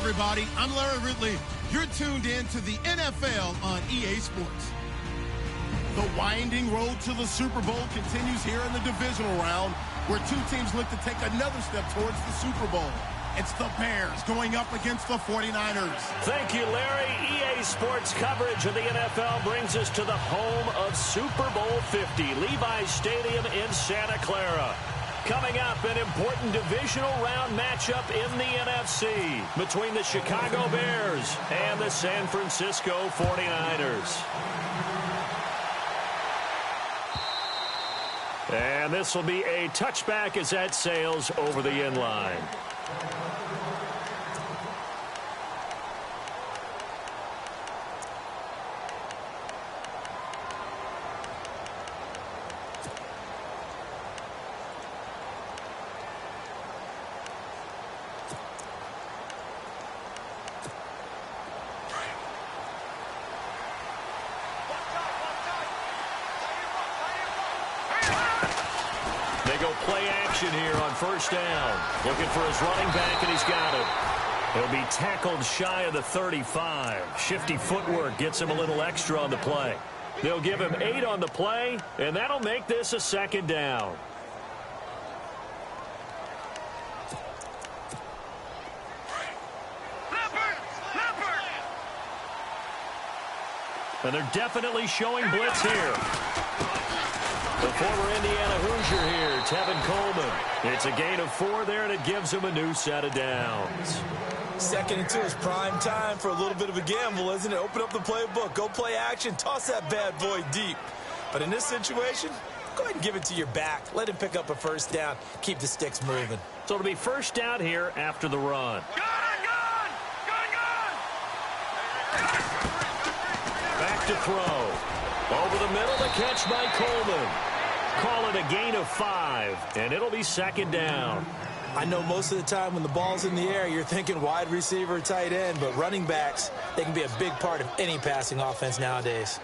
everybody. I'm Larry Ridley. You're tuned in to the NFL on EA Sports. The winding road to the Super Bowl continues here in the divisional round, where two teams look to take another step towards the Super Bowl. It's the Bears going up against the 49ers. Thank you, Larry. EA Sports coverage of the NFL brings us to the home of Super Bowl 50, Levi's Stadium in Santa Clara. Coming up, an important divisional round matchup in the NFC between the Chicago Bears and the San Francisco 49ers. And this will be a touchback as that sails over the end line. Play action here on first down. Looking for his running back, and he's got it. He'll be tackled shy of the 35. Shifty footwork gets him a little extra on the play. They'll give him 8 on the play, and that'll make this a second down. And they're definitely showing blitz here. The former Indiana Hoosier here, Tevin Coleman. It's a gain of 4 there, and it gives him a new set of downs. Second and 2 is prime time for a little bit of a gamble, isn't it? Open up the playbook, go play action, toss that bad boy deep. But in this situation, go ahead and give it to your back. Let him pick up a first down. Keep the sticks moving. So it'll be first down here after the run. Back to throw. Over the middle, the catch by Coleman. Call it a gain of 5, and it'll be second down. I know most of the time when the ball's in the air, you're thinking wide receiver, tight end, but running backs, they can be a big part of any passing offense nowadays.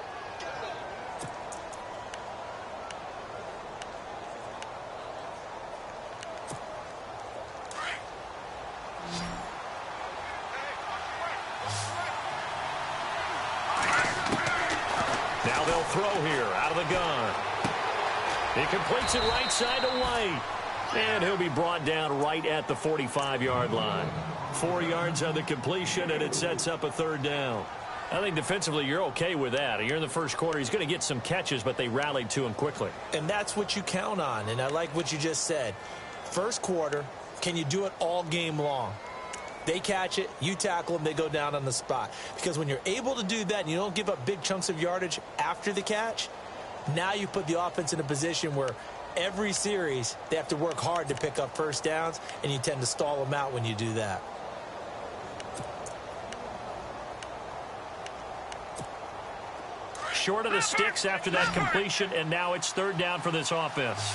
Now they'll throw here out of the gun. He completes it right side to White. And he'll be brought down right at the 45-yard line. 4 yards on the completion, and it sets up a third down. I think defensively you're okay with that. You're in the first quarter. He's going to get some catches, but they rallied to him quickly. And that's what you count on, and I like what you just said. First quarter, can you do it all game long? They catch it, you tackle them, they go down on the spot. Because when you're able to do that and you don't give up big chunks of yardage after the catch, now you put the offense in a position where every series they have to work hard to pick up first downs, and you tend to stall them out when you do that. Short of the sticks after that completion, and now it's third down for this offense.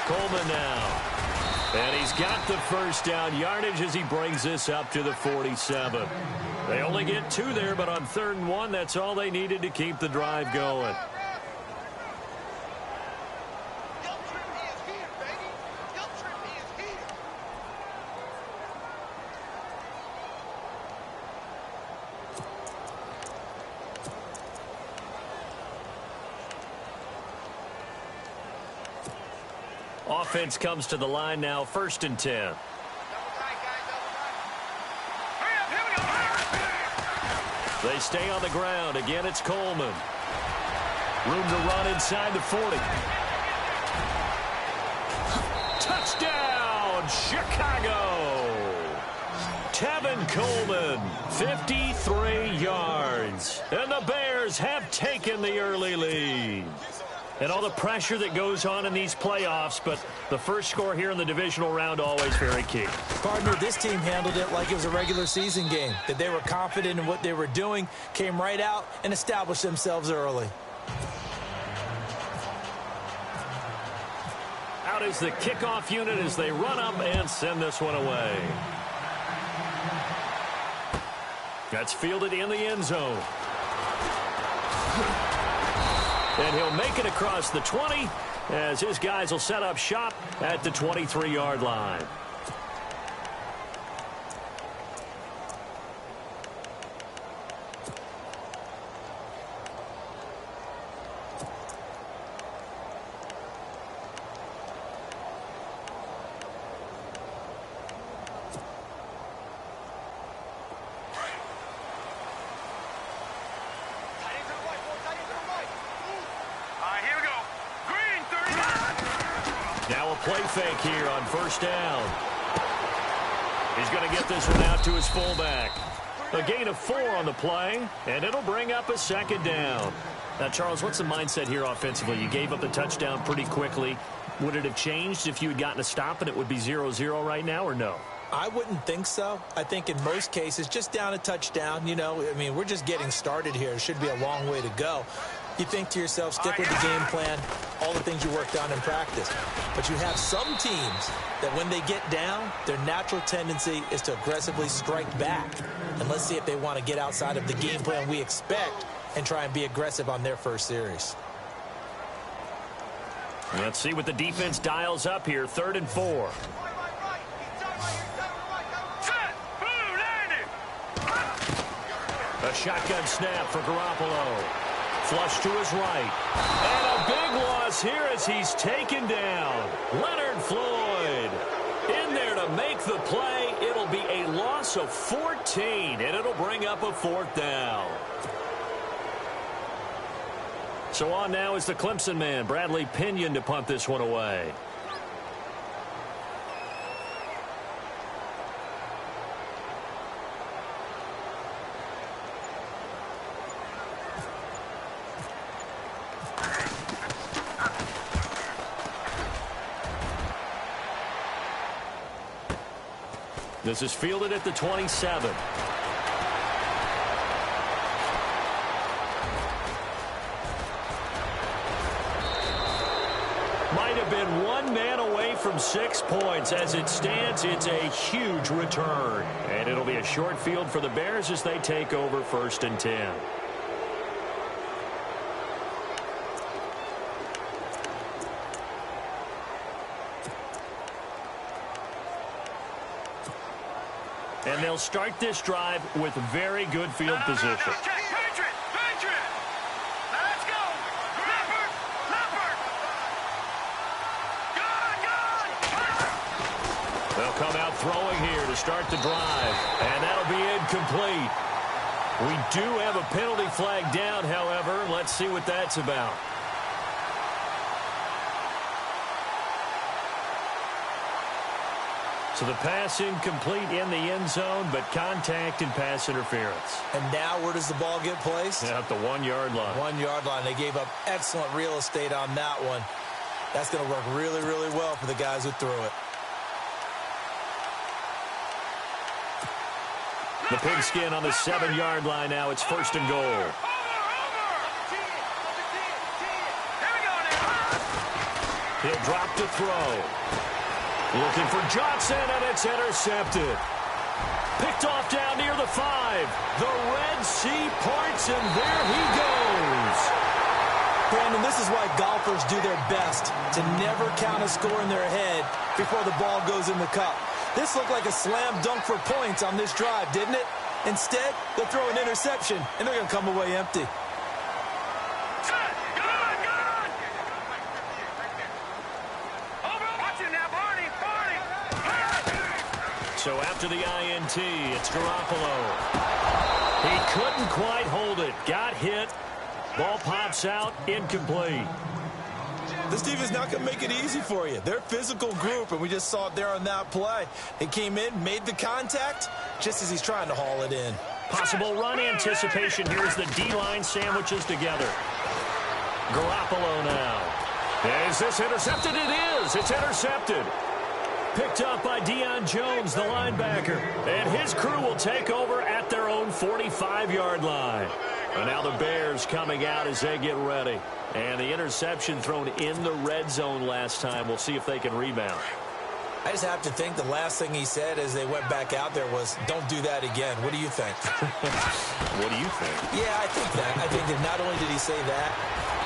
Coleman now. And he's got the first down yardage as he brings this up to the 47. They only get 2 there, but on 3rd and 1, that's all they needed to keep the drive going. Offense comes to the line now, 1st and 10. They stay on the ground. Again, it's Coleman. Room to run inside the 40. Touchdown, Chicago! Tevin Coleman, 53 yards. And the Bears have taken the early lead. And all the pressure that goes on in these playoffs, but the first score here in the divisional round always very key. Partner, this team handled it like it was a regular season game, that they were confident in what they were doing, came right out and established themselves early. Out is the kickoff unit as they run up and send this one away. That's fielded in the end zone. And he'll make it across the 20 as his guys will set up shop at the 23-yard line. Now a play fake here on first down. He's going to get this one out to his fullback. A gain of 4 on the play, and it'll bring up a second down. Now, Charles, what's the mindset here offensively? You gave up the touchdown pretty quickly. Would it have changed if you had gotten a stop and it would be 0-0 right now, or no? I wouldn't think so. I think in most cases, just down a touchdown, you know, I mean, we're just getting started here. It should be a long way to go. You think to yourself, stick with the game plan, all the things you worked on in practice. But you have some teams that when they get down, their natural tendency is to aggressively strike back. And let's see if they want to get outside of the game plan we expect and try and be aggressive on their first series. Let's see what the defense dials up here. 3rd and 4. A shotgun snap for Garoppolo. Flush to his right. And a big loss here as he's taken down. Leonard Floyd in there to make the play. It'll be a loss of 14, and it'll bring up a 4th down. So on now is the Clemson man, Bradley Pinion, to punt this one away. This is fielded at the 27. Might have been one man away from 6 points. As it stands, it's a huge return. And it'll be a short field for the Bears as they take over 1st and 10. And they'll start this drive with very good field position. They'll come out throwing here to start the drive, and that'll be incomplete. We do have a penalty flag down, however. Let's see what that's about. So the pass incomplete in the end zone, but contact and pass interference. And now where does the ball get placed? At the 1-yard line. 1-yard line. They gave up excellent real estate on that one. That's going to work really, really well for the guys who threw it. The pigskin on the 7-yard line now. It's 1st and goal. He'll drop to throw. Looking for Johnson, and it's intercepted. Picked off down near the 5. The Red Sea parts, and there he goes. Brandon, this is why golfers do their best to never count a score in their head before the ball goes in the cup. This looked like a slam dunk for points on this drive, didn't it? Instead, they'll throw an interception, and they're going to come away empty. So after the INT, it's Garoppolo. He couldn't quite hold it. Got hit. Ball pops out. Incomplete. This team is not going to make it easy for you. They're a physical group, and we just saw it there on that play. He came in, made the contact, just as he's trying to haul it in. Possible run anticipation. Here's the D-line sandwiches together. Garoppolo now. Is this intercepted? It is. It's intercepted. Picked up by Deion Jones, the linebacker. And his crew will take over at their own 45-yard line. And now the Bears coming out as they get ready. And the interception thrown in the red zone last time. We'll see if they can rebound. I just have to think the last thing he said as they went back out there was, don't do that again. What do you think? What do you think? Yeah, I think that. I think that not only did he say that,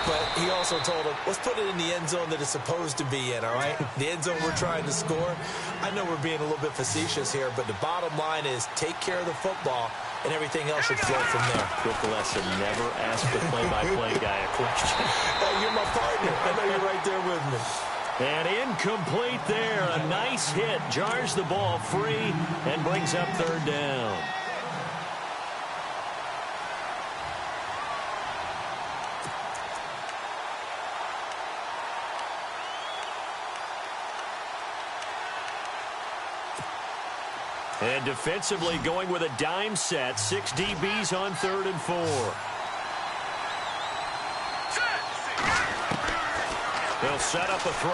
but he also told him, let's put it in the end zone that it's supposed to be in, all right? The end zone we're trying to score. I know we're being a little bit facetious here, but the bottom line is take care of the football, and everything else should flow from there. Quick lesson, never ask the play-by-play guy a question. Hey, you're my partner. I know you're right there with me. And incomplete there. A nice hit. Jars the ball free and brings up 3rd down. And defensively going with a dime set. 6 DBs on 3rd and 4. They'll set up a throw.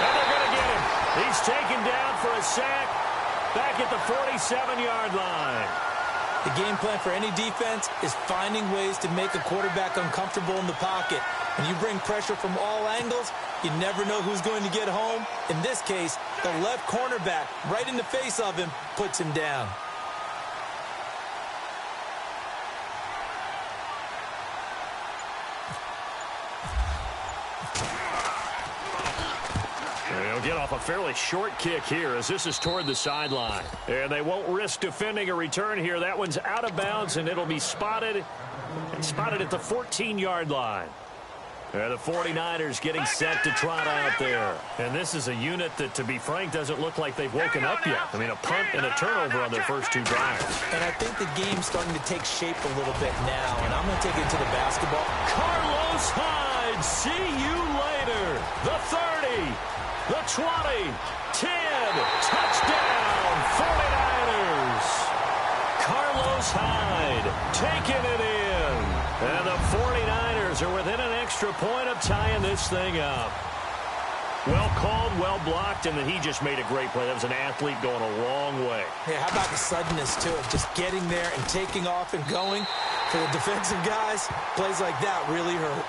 And they're going to get him. He's taken down for a sack back at the 47-yard line. The game plan for any defense is finding ways to make a quarterback uncomfortable in the pocket. When you bring pressure from all angles, you never know who's going to get home. In this case, the left cornerback, right in the face of him, puts him down. They'll get off a fairly short kick here as this is toward the sideline. And they won't risk defending a return here. That one's out of bounds, and it'll be spotted at the 14-yard line. The 49ers getting set to trot out there. And this is a unit that, to be frank, doesn't look like they've woken up yet. I mean, a punt and a turnover on their first 2 drives. And I think the game's starting to take shape a little bit now, and I'm going to take it to the basketball. Carlos Hyde, see you later. The 30, the 20, 10, touchdown, 49ers. Carlos Hyde taking it in. And the 49ers are within an extra point of tying this thing up. Well called, well blocked, and then he just made a great play. That was an athlete going a long way. Yeah, how about the suddenness, too, of just getting there and taking off and going? For the defensive guys, plays like that really hurt.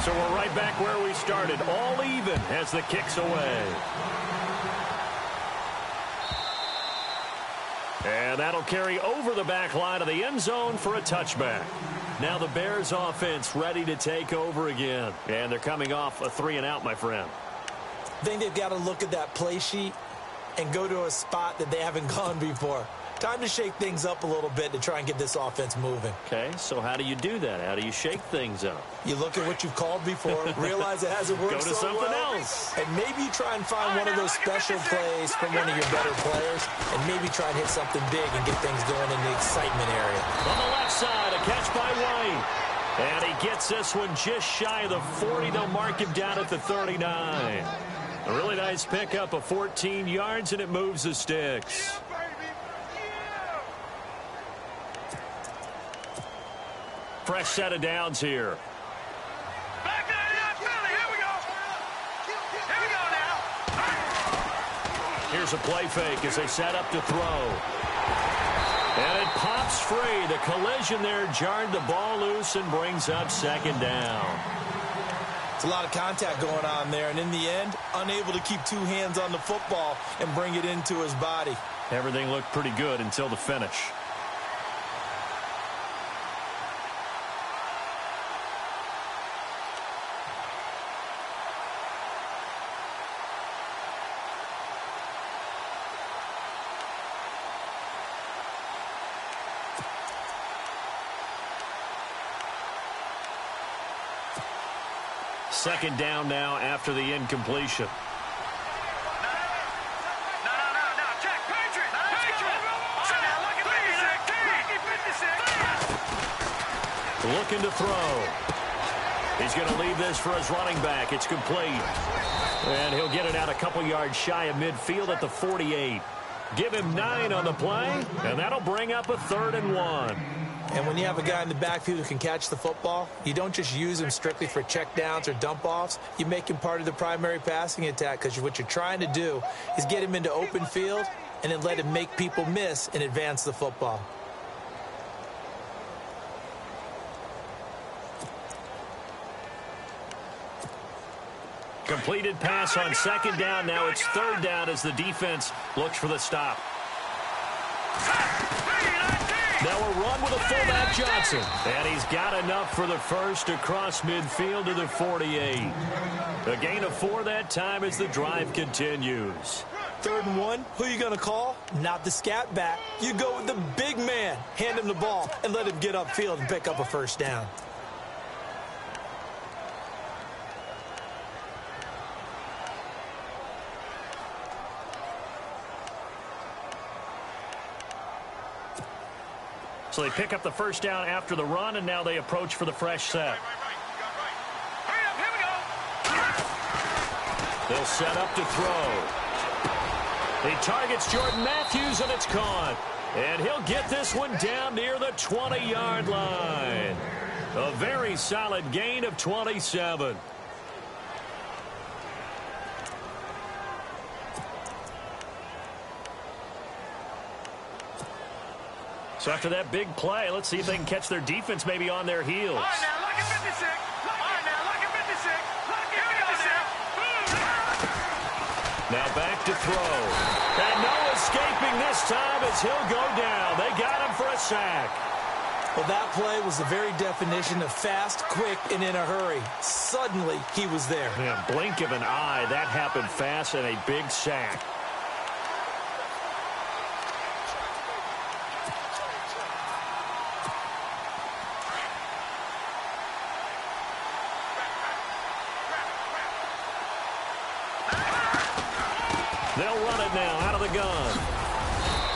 So we're right back where we started, all even as the kick's away. And that'll carry over the back line of the end zone for a touchback. Now the Bears offense ready to take over again. And they're coming off a 3-and-out, my friend. I think they've got to look at that play sheet and go to a spot that they haven't gone before. Time to shake things up a little bit to try and get this offense moving. Okay, so how do you do that? How do you shake things up? You look at what you've called before, realize it hasn't worked Go to so something well, else. and maybe try and find one of those special plays from one of your better players, and maybe try and hit something big and get things going in the excitement area. On the left side, a catch by White. And he gets this one just shy of the 40. They'll mark him down at the 39. A really nice pickup of 14 yards, and it moves the sticks. Fresh set of downs here. Back there, Philly. Here we go. Here we go now. Here's a play fake as they set up to throw. And it pops free. The collision there jarred the ball loose and brings up 2nd down. It's a lot of contact going on there, and in the end, unable to keep 2 hands on the football and bring it into his body. Everything looked pretty good until the finish. Second down now after the incompletion. No. Check. Patriot. Looking to throw. He's going to leave this for his running back. It's complete. And he'll get it out a couple yards shy of midfield at the 48. Give him 9 on the play, and that'll bring up a 3rd and 1. And when you have a guy in the backfield who can catch the football, you don't just use him strictly for check downs or dump offs. You make him part of the primary passing attack, because what you're trying to do is get him into open field and then let him make people miss and advance the football. Completed pass on 2nd down. Now it's 3rd down as the defense looks for the stop. Now a run with a fullback Johnson. And he's got enough for the first across midfield to the 48. A gain of 4 that time as the drive continues. 3rd and 1, who are you going to call? Not the scat back. You go with the big man. Hand him the ball and let him get upfield and pick up a 1st down. So they pick up the first down after the run, and now they approach for the fresh set. They'll set up to throw. He targets Jordan Matthews, and it's caught. And he'll get this one down near the 20-yard line. A very solid gain of 27. So after that big play, let's see if they can catch their defense maybe on their heels. All right, now, look at 56. All right, now, look at 56. Look at 56. Now back to throw. And no escaping this time as he'll go down. They got him for a sack. Well, that play was the very definition of fast, quick, and in a hurry. Suddenly, he was there. Man, blink of an eye, that happened fast and a big sack. They'll run it now out of the gun.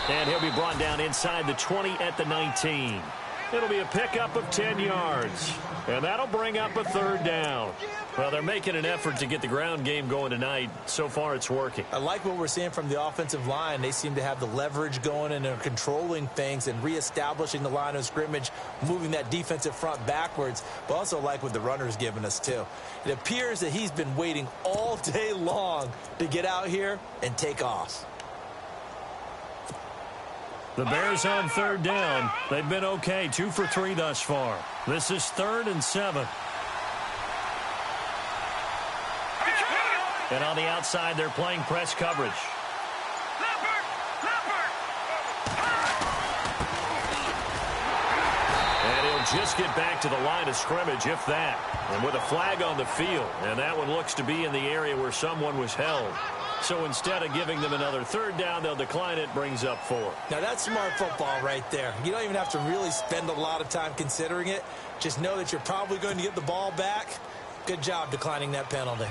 And he'll be brought down inside the 20 at the 19. It'll be a pickup of 10 yards. And that'll bring up a third down. Well, they're making an effort to get the ground game going tonight. So far, it's working. I like what we're seeing from the offensive line. They seem to have the leverage going and are controlling things and reestablishing the line of scrimmage, moving that defensive front backwards. But also like what the runner's giving us, too. It appears that he's been waiting all day long to get out here and take off. The Bears on third down. They've been okay, 2 for 3 thus far. This is 3rd and 7. And on the outside, they're playing press coverage. And he'll just get back to the line of scrimmage, if that. And with a flag on the field. And that one looks to be in the area where someone was held. So instead of giving them another third down, they'll decline it, brings up 4. Now, that's smart football right there. You don't even have to really spend a lot of time considering it. Just know that you're probably going to get the ball back. Good job declining that penalty.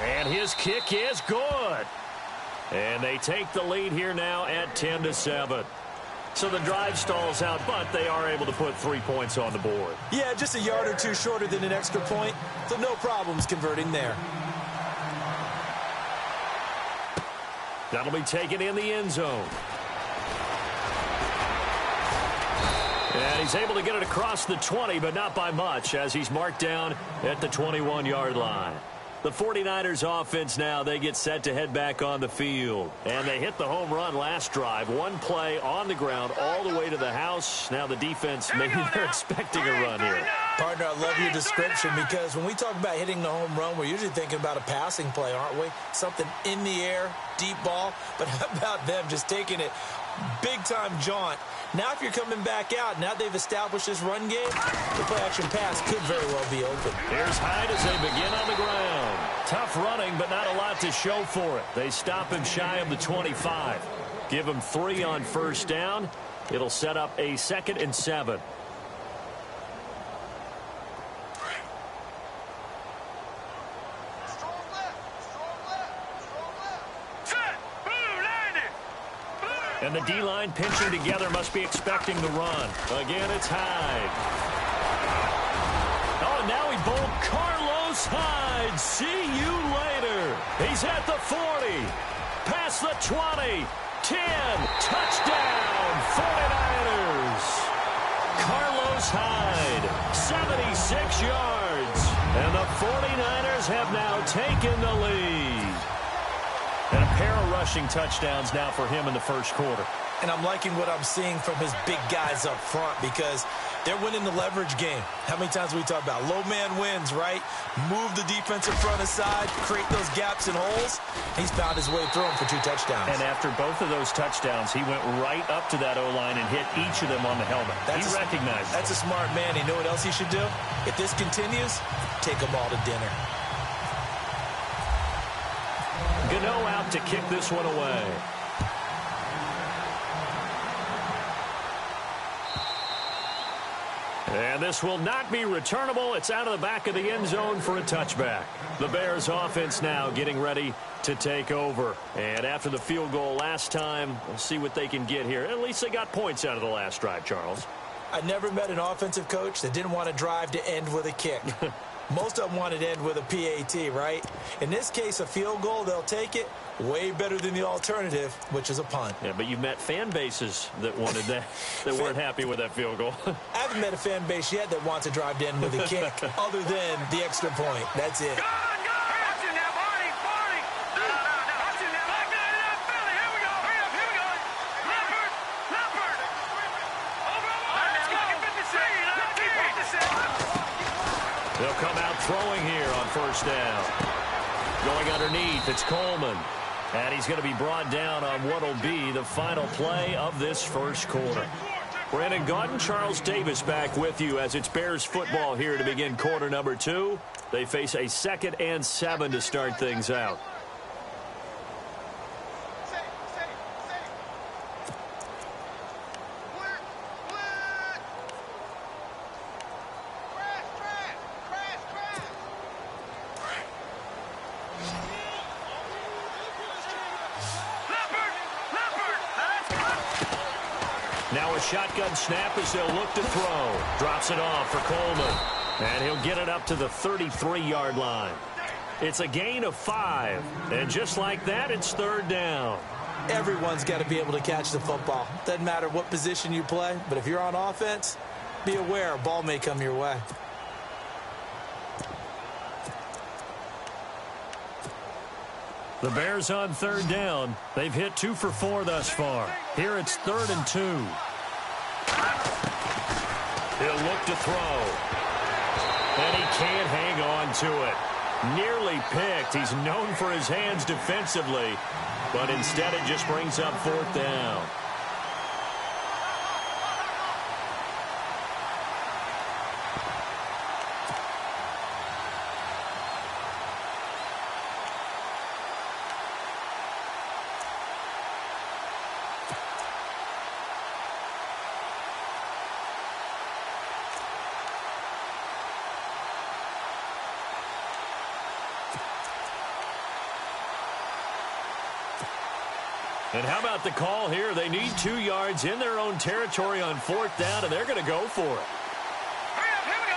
And his kick is good. And they take the lead here now at 10-7. So the drive stalls out, but they are able to put 3 points on the board. Yeah, just a yard or two shorter than an extra point, so no problems converting there. That'll be taken in the end zone. And he's able to get it across the 20, but not by much, as he's marked down at the 21-yard line. The 49ers offense now, they get set to head back on the field. And they hit the home run last drive. One play on the ground all the way to the house. Now the defense, maybe they're expecting a run here. Partner, I love your description because when we talk about hitting the home run, we're usually thinking about a passing play, aren't we? Something in the air, deep ball. But how about them just taking it big-time jaunt? Now if you're coming back out, now they've established this run game, the play-action pass could very well be open. Here's Hyde as they begin on the ground. Tough running, but not a lot to show for it. They stop him shy of the 25. Give him 3 on first down. It'll set up a 2nd and 7. And the D-line pinching together must be expecting the run. Again, it's Hyde. Oh, and now he bowled Carlos Hyde. See you later. He's at the 40. Past the 20. 10. Touchdown, 49ers. Carlos Hyde, 76 yards. And the 49ers have now taken the lead. And a pair of rushing touchdowns now for him in the first quarter. And I'm liking what I'm seeing from his big guys up front because they're winning the leverage game. How many times do we talk about low man wins, right? Move the defensive front aside, create those gaps and holes. He's found his way through them for 2 touchdowns. And after both of those touchdowns, he went right up to that O-line and hit each of them on the helmet. He recognized it. That's a smart man. You know what else he should do? If this continues, take them all to dinner. Gano out to kick this one away. And this will not be returnable. It's out of the back of the end zone for a touchback. The Bears offense now getting ready to take over. And after the field goal last time, we'll see what they can get here. At least they got points out of the last drive, Charles. I never met an offensive coach that didn't want to drive to end with a kick. Most of them wanted to end with a PAT, right? In this case, a field goal, they'll take it. Way better than the alternative, which is a punt. Yeah, but you've met fan bases that wanted that, that weren't happy with that field goal. I haven't met a fan base yet that wants to drive to end with a kick, other than the extra point. That's it. They'll come out throwing here on first down. Going underneath, it's Coleman. And he's going to be brought down on what will be the final play of this first quarter. Brandon Gaudin, Charles Davis back with you as it's Bears football here to begin quarter number 2. They face a 2nd and 7 to start things out. Now a shotgun snap as they'll look to throw. Drops it off for Coleman. And he'll get it up to the 33-yard line. It's a gain of 5. And just like that, it's 3rd down. Everyone's got to be able to catch the football. Doesn't matter what position you play, but if you're on offense, be aware a ball may come your way. The Bears on 3rd down. They've hit 2 for 4 thus far. Here it's 3rd and 2. He'll look to throw. And he can't hang on to it. Nearly picked. He's known for his hands defensively, but instead it just brings up 4th down. And how about the call here? They need 2 yards in their own territory on 4th down, and they're going to go for it. Hurry up, here we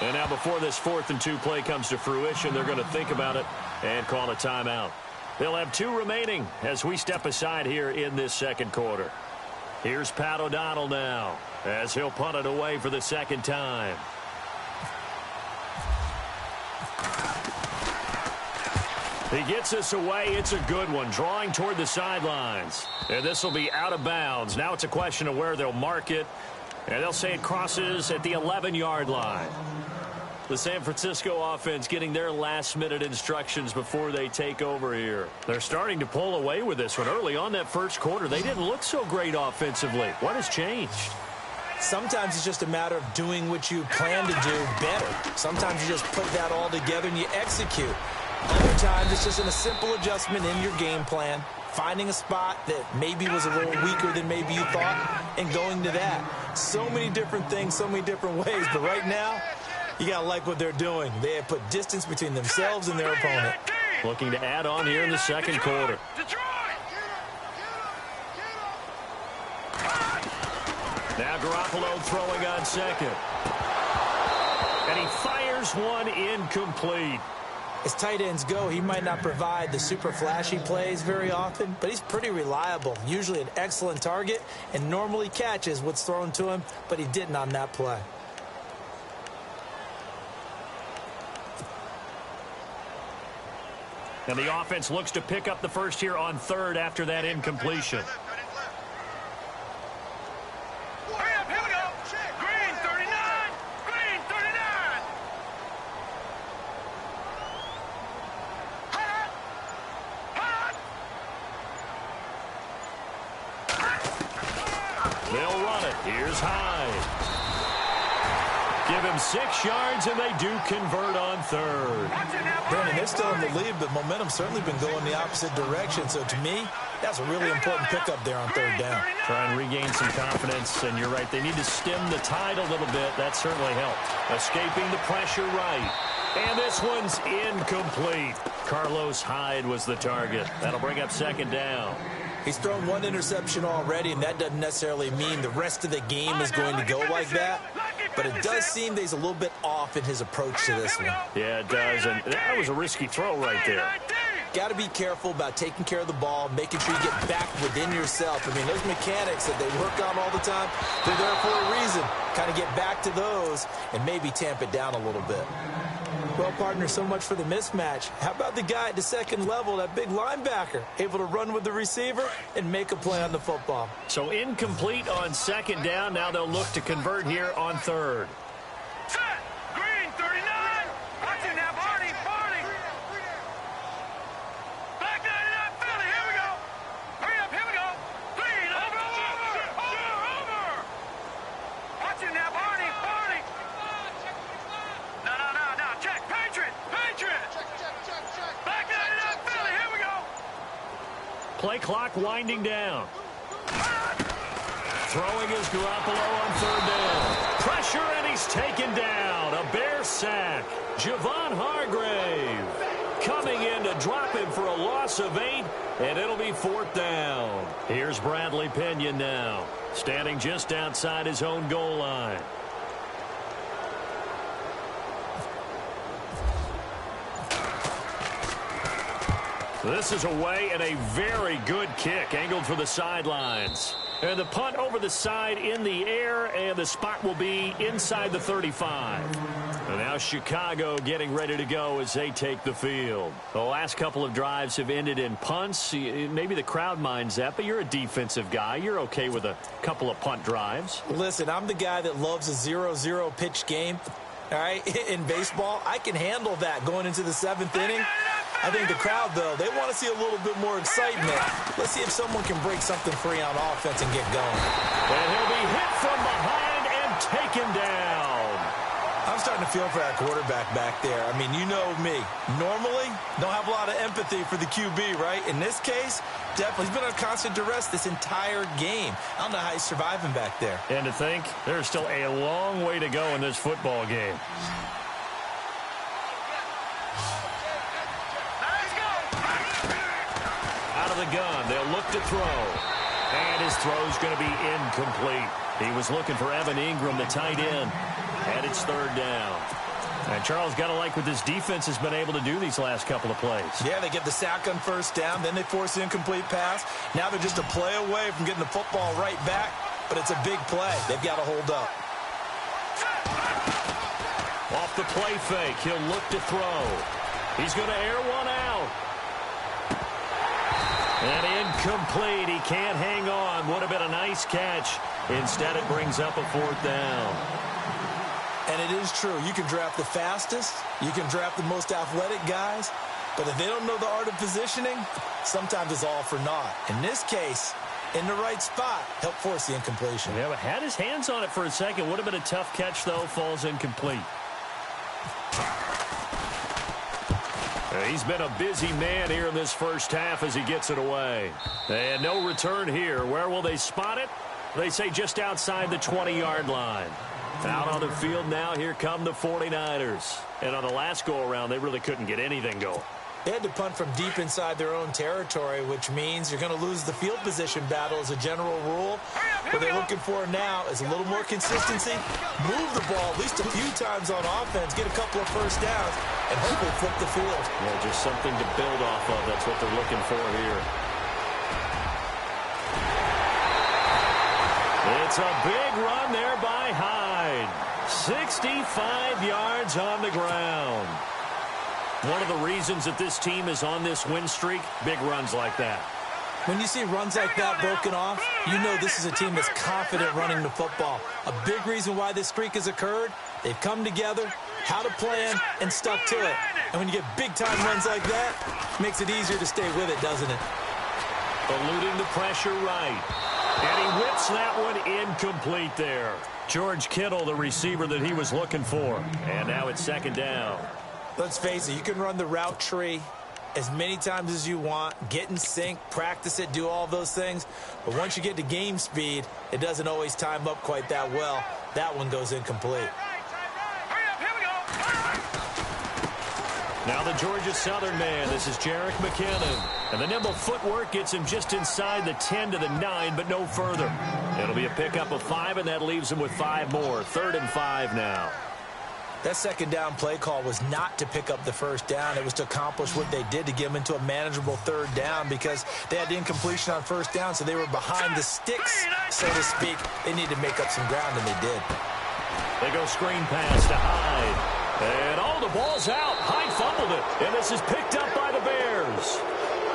go. And now before this 4th and 2 play comes to fruition, they're going to think about it and call a timeout. They'll have 2 remaining as we step aside here in this 2nd quarter. Here's Pat O'Donnell now as he'll punt it away for the 2nd time. He gets this away. It's a good one, drawing toward the sidelines. And this will be out of bounds. Now it's a question of where they'll mark it. And they'll say it crosses at the 11-yard line. The San Francisco offense getting their last-minute instructions before they take over here. They're starting to pull away with this one. Early on that first quarter, they didn't look so great offensively. What has changed? Sometimes it's just a matter of doing what you plan to do better. Sometimes you just put that all together and you execute. Other times it's just a simple adjustment in your game plan, finding a spot that maybe was a little weaker than maybe you thought, and going to that. So many different things, so many different ways, but right now, you got to like what they're doing. They have put distance between themselves and their opponent. Looking to add on here in the 2nd quarter. Now Garoppolo throwing on 2nd. And he fires one incomplete. As tight ends go, he might not provide the super flashy plays very often, but he's pretty reliable, usually an excellent target, and normally catches what's thrown to him, but he didn't on that play. And the offense looks to pick up the first here on 3rd after that incompletion. Hurry up, here we go. Green 39. Green 39. Hot. Hot. They'll run it. Here's Hyde. Give him 6 yards, and they do convert on third. Brandon, they're still in the lead, but momentum's certainly been going the opposite direction. So to me, that's a really important pickup there on third down. Try and regain some confidence, and you're right. They need to stem the tide a little bit. That certainly helped. Escaping the pressure right. And this one's incomplete. Carlos Hyde was the target. That'll bring up second down. He's thrown 1 interception already, and that doesn't necessarily mean the rest of the game is going to go like that. But it does seem that he's a little bit off in his approach to this one. Yeah, it does, and that was a risky throw right there. Got to be careful about taking care of the ball, making sure you get back within yourself. I mean, those mechanics that they work on all the time, they're there for a reason. Kind of get back to those and maybe tamp it down a little bit. Well, partner, so much for the mismatch. How about the guy at the second level, that big linebacker, able to run with the receiver and make a play on the football? So incomplete on second down. Now they'll look to convert here on third. Set. Green, 39. Watching now, Barney. Back 99, Philly. Here we go. Hurry up, here we go. Green, over. Watching now, Barney. No. Check. Patriot. Check. Back 99, Philly. Here we go. Play clock winding down. Throwing is Garoppolo on third down. Pressure, and he's taken down. A Bear sack. Javon Hargrave coming in to drop him for a loss of 8, and it'll be fourth down. Here's Bradley Pinion now, standing just outside his own goal line. This is away, and a very good kick angled for the sidelines. And the punt over the side in the air, and the spot will be inside the 35. And now Chicago getting ready to go as they take the field. The last couple of drives have ended in punts. Maybe the crowd minds that, but you're a defensive guy. You're okay with a couple of punt drives. Listen, I'm the guy that loves a 0-0 pitch game. All right, in baseball, I can handle that going into the 7th inning. I think the crowd, though, they want to see a little bit more excitement. Let's see if someone can break something free on offense and get going. And he'll be hit from behind and taken down. I'm starting to feel for that quarterback back there. I mean, you know me. Normally, don't have a lot of empathy for the QB, right? In this case, definitely. He's been on constant duress this entire game. I don't know how he's surviving back there. And to think, there's still a long way to go in this football game. Out of the gun, they'll look to throw. And his throw's going to be incomplete. He was looking for Evan Ingram, the tight end. And it's third down. And Charles, got to like what this defense has been able to do these last couple of plays. Yeah, they get the sack on first down, then they force the incomplete pass. Now they're just a play away from getting the football right back, but it's a big play. They've got to hold up. Off the play fake, he'll look to throw. He's going to air one out. And incomplete. He can't hang on. Would have been a nice catch. Instead, it brings up a fourth down. And it is true. You can draft the fastest. You can draft the most athletic guys. But if they don't know the art of positioning, sometimes it's all for naught. In this case, in the right spot, help force the incompletion. Yeah, but had his hands on it for a second. Would have been a tough catch, though. Falls incomplete. He's been a busy man here in this first half as he gets it away. And no return here. Where will they spot it? They say just outside the 20-yard line. Out on the field now, here come the 49ers. And on the last go-around, they really couldn't get anything going. They had to punt from deep inside their own territory, which means you're going to lose the field position battle as a general rule. What they're looking for now is a little more consistency, move the ball at least a few times on offense, get a couple of first downs, and hopefully flip the field. Yeah, just something to build off of. That's what they're looking for here. It's a big run there by Hyde. 65 yards on the ground. One of the reasons that this team is on this win streak, big runs like that. When you see runs like that broken off, you know this is a team that's confident running the football. A big reason why this streak has occurred, they've come together, how to plan, and stuck to it. And when you get big-time runs like that, it makes it easier to stay with it, doesn't it? Eluding the pressure right. And he whips that one incomplete there. George Kittle, the receiver that he was looking for. And now it's second down. Let's face it, you can run the route tree as many times as you want, get in sync, practice it, do all those things. But once you get to game speed, it doesn't always time up quite that well. That one goes incomplete. Now the Georgia Southern man, this is Jerick McKinnon. And the nimble footwork gets him just inside the 10 to the 9, but no further. It'll be a pickup of 5, and that leaves him with 5 more. 3rd and 5 now. That second down play call was not to pick up the first down. It was to accomplish what they did to get them into a manageable 3rd down because they had incompletion on first down, so they were behind the sticks, so to speak. They needed to make up some ground, and they did. They go screen pass to Hyde. And, the ball's out. Hyde fumbled it, and this is picked up by the Bears.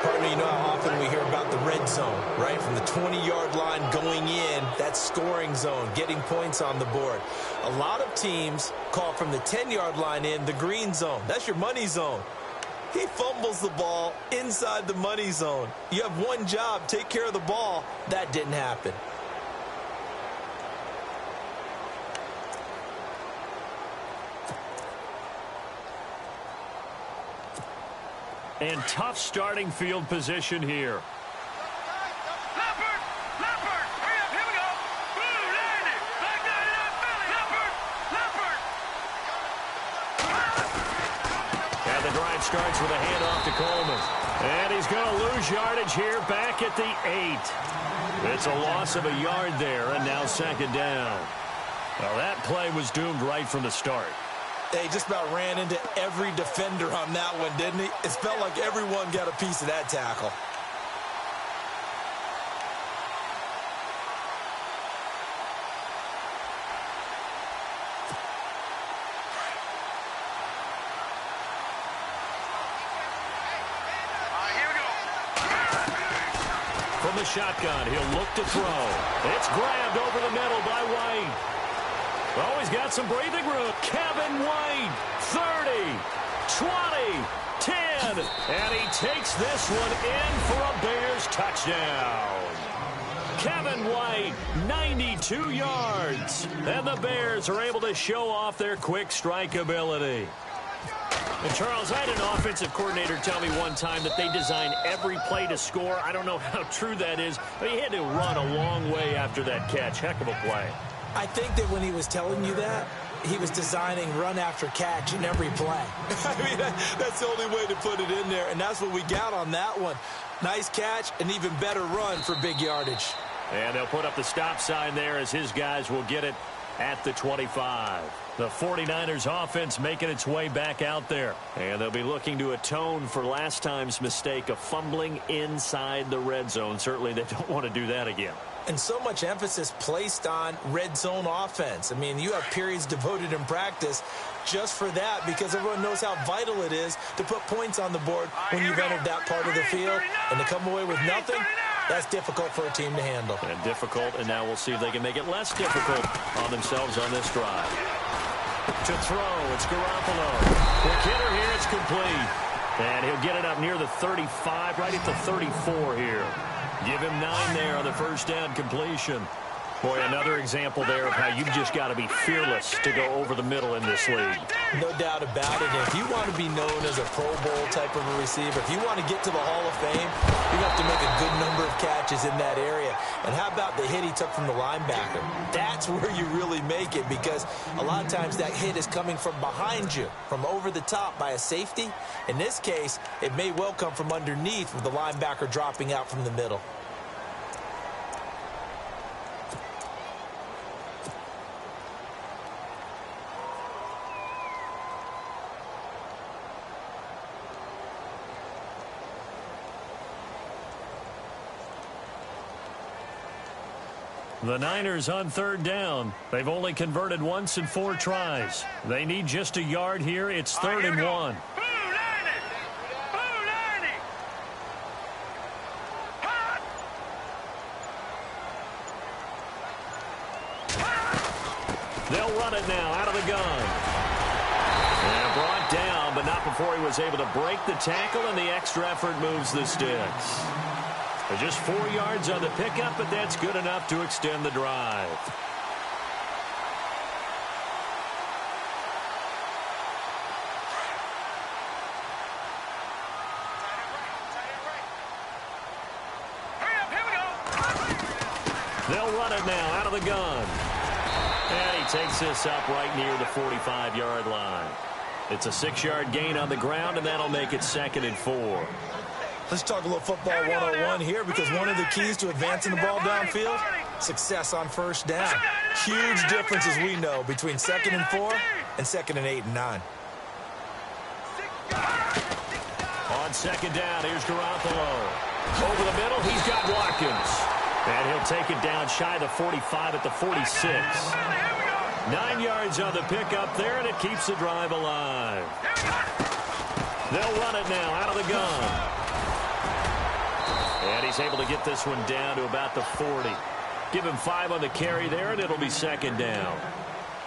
Partner, you know how often we hear about the red zone, right? From the 20-yard line going in, that's scoring zone, getting points on the board. A lot of teams call from the 10-yard line in the green zone. That's your money zone. He fumbles the ball inside the money zone. You have one job, take care of the ball. That didn't happen. And tough starting field position here. And the drive starts with a handoff to Coleman. And he's going to lose yardage here back at the 8. It's a loss of a yard there, and now second down. Well, that play was doomed right from the start. They just about ran into every defender on that one, didn't he? It felt like everyone got a piece of that tackle. Here we go. From the shotgun, he'll look to throw. It's grabbed over the middle by White. Oh, he's got some breathing room. Kevin White, 30, 20, 10. And he takes this one in for a Bears touchdown. Kevin White, 92 yards. And the Bears are able to show off their quick strike ability. And Charles, I had an offensive coordinator tell me one time that they design every play to score. I don't know how true that is, but he had to run a long way after that catch. Heck of a play. I think that when he was telling you that, he was designing run after catch in every play. I mean, that's the only way to put it in there, and that's what we got on that one. Nice catch, an even better run for big yardage. And they'll put up the stop sign there as his guys will get it at the 25. The 49ers offense making its way back out there. And they'll be looking to atone for last time's mistake of fumbling inside the red zone. Certainly they don't want to do that again. And so much emphasis placed on red zone offense. I mean, you have periods devoted in practice just for that because everyone knows how vital it is to put points on the board when you've entered that part of the field. And to come away with nothing, that's difficult for a team to handle. And difficult, and now we'll see if they can make it less difficult on themselves on this drive. To throw, it's Garoppolo. Quick hitter here, it's complete. And he'll get it up near the 35, right at the 34 here. Give him 9 there on the first down completion. Boy, another example there of how you've just got to be fearless to go over the middle in this league. No doubt about it. If you want to be known as a Pro Bowl type of a receiver, if you want to get to the Hall of Fame, you have to make a good number of catches in that area. And how about the hit he took from the linebacker? That's where you really make it because a lot of times that hit is coming from behind you, from over the top by a safety. In this case, it may well come from underneath with the linebacker dropping out from the middle. The Niners on third down. They've only converted once in 4 tries. They need just a yard here. It's 3rd and 1. They'll run it now out of the gun. And brought down, but not before he was able to break the tackle, and the extra effort moves the sticks. Just 4 yards on the pickup, but that's good enough to extend the drive. They'll run it now out of the gun. And he takes this up right near the 45-yard line. It's a 6-yard gain on the ground, and that'll make it 2nd and 4. Let's talk a little football 101 here, because one of the keys to advancing the ball downfield, success on first down. Huge difference, as we know, between 2nd and 4 and 2nd and 8 and 9. On 2nd down, here's Garoppolo. Over the middle, he's got Watkins. And he'll take it down shy of the 45 at the 46. 9 yards on the pickup there, and it keeps the drive alive. They'll run it now out of the gun. And he's able to get this one down to about the 40. Give him 5 on the carry there, and it'll be 2nd down.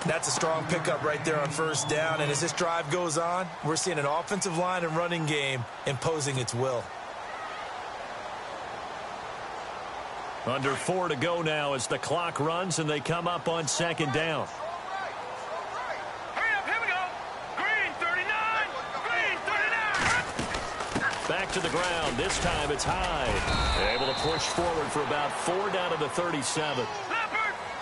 That's a strong pickup right there on first down. And as this drive goes on, we're seeing an offensive line and running game imposing its will. Under 4 to go now as the clock runs, and they come up on 2nd down. Hurry up, here we go. Green 39. Green 39. Back to the ground. This time it's Hyde. Able to push forward for about 4 down to the 37.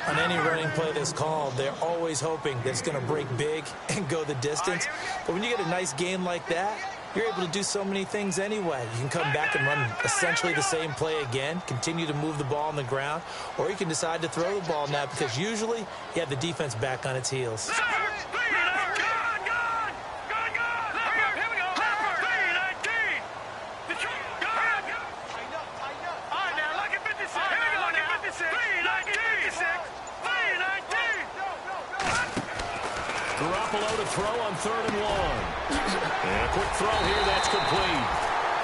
On any running play that's called, they're always hoping that it's going to break big and go the distance. But when you get a nice gain like that, you're able to do so many things anyway. You can come back and run essentially the same play again, continue to move the ball on the ground, or you can decide to throw the ball now, because usually you have the defense back on its heels. Garoppolo to throw on 3rd and 1. And a quick throw here, that's complete.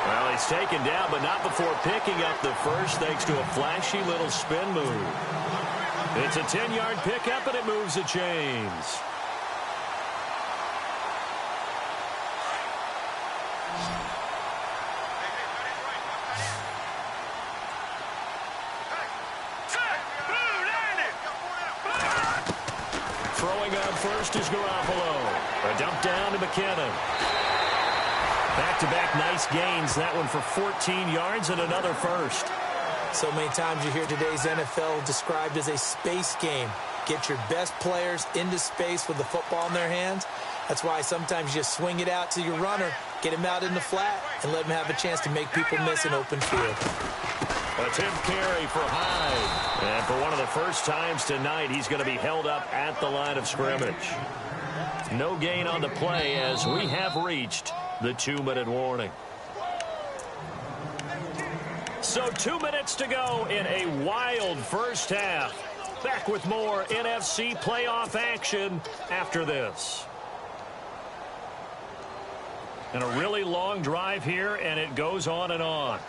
Well, he's taken down, but not before picking up the first, thanks to a flashy little spin move. It's a 10-yard pickup, and it moves the chains. Throwing on first is Garoppolo. A dump down to McKinnon. Back-to-back nice gains. That one for 14 yards and another first. So many times you hear today's NFL described as a space game. Get your best players into space with the football in their hands. That's why sometimes you just swing it out to your runner, get him out in the flat, and let him have a chance to make people miss an open field. Attempt carry for Hyde. And for one of the first times tonight, he's going to be held up at the line of scrimmage. No gain on the play as we have reached the 2-minute warning. So 2 minutes to go in a wild first half. Back with more NFC playoff action after this. And a really long drive here, and it goes on and on.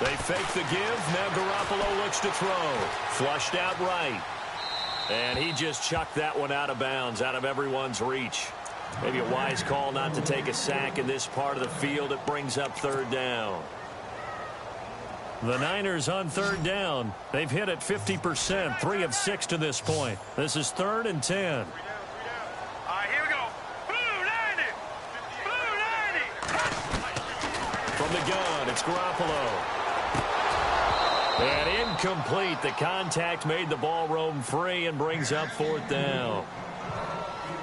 They fake the give. Now Garoppolo looks to throw. Flushed out right. And he just chucked that one out of bounds, out of everyone's reach. Maybe a wise call not to take a sack in this part of the field. It brings up 3rd down. The Niners on 3rd down. They've hit it 50%, 3 of 6 to this point. This is 3rd and 10. All right, here we go. Blue 90. Blue 90. From the gun, it's Garoppolo. And incomplete. The contact made the ball roam free and brings up 4th down.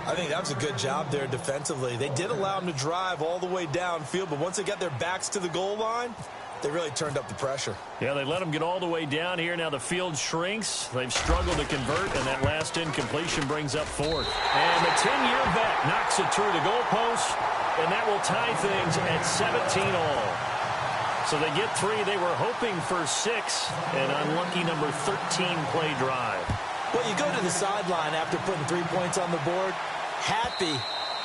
I think that was a good job there defensively. They did allow them to drive all the way downfield, but once they got their backs to the goal line, they really turned up the pressure. Yeah, they let them get all the way down here. Now the field shrinks. They've struggled to convert, and that last incompletion brings up 4th. And the 10-year vet knocks it through the goalpost, and that will tie things at 17 all. So they get 3. They were hoping for 6, and unlucky number 13 play drive. Well, you go to the sideline after putting 3 points on the board, happy,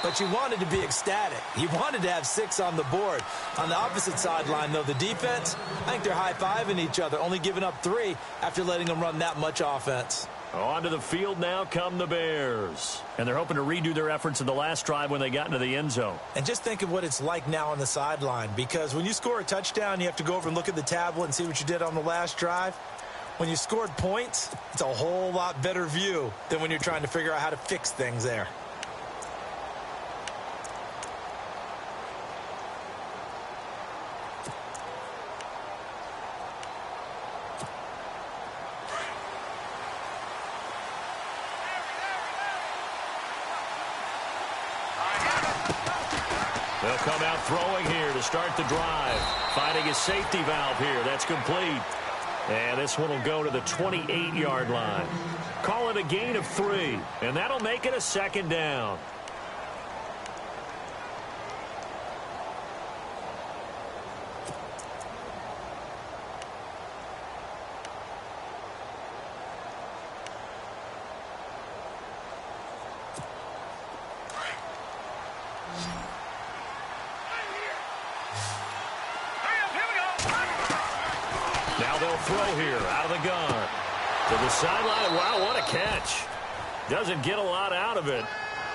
but you wanted to be ecstatic. You wanted to have 6 on the board. On the opposite sideline, though, the defense, I think they're high-fiving each other, only giving up 3 after letting them run that much offense. Onto the field now come the Bears. And they're hoping to redo their efforts in the last drive when they got into the end zone. And just think of what it's like now on the sideline, because when you score a touchdown, you have to go over and look at the tablet and see what you did on the last drive. When you scored points, it's a whole lot better view than when you're trying to figure out how to fix things there. come out throwing here to start the drive. Finding his safety valve here. That's complete. And this one will go to the 28-yard line. Call it a gain of 3, and that'll make it a second down. Now they'll throw here out of the gun. To the sideline. Wow, what a catch. Doesn't get a lot out of it,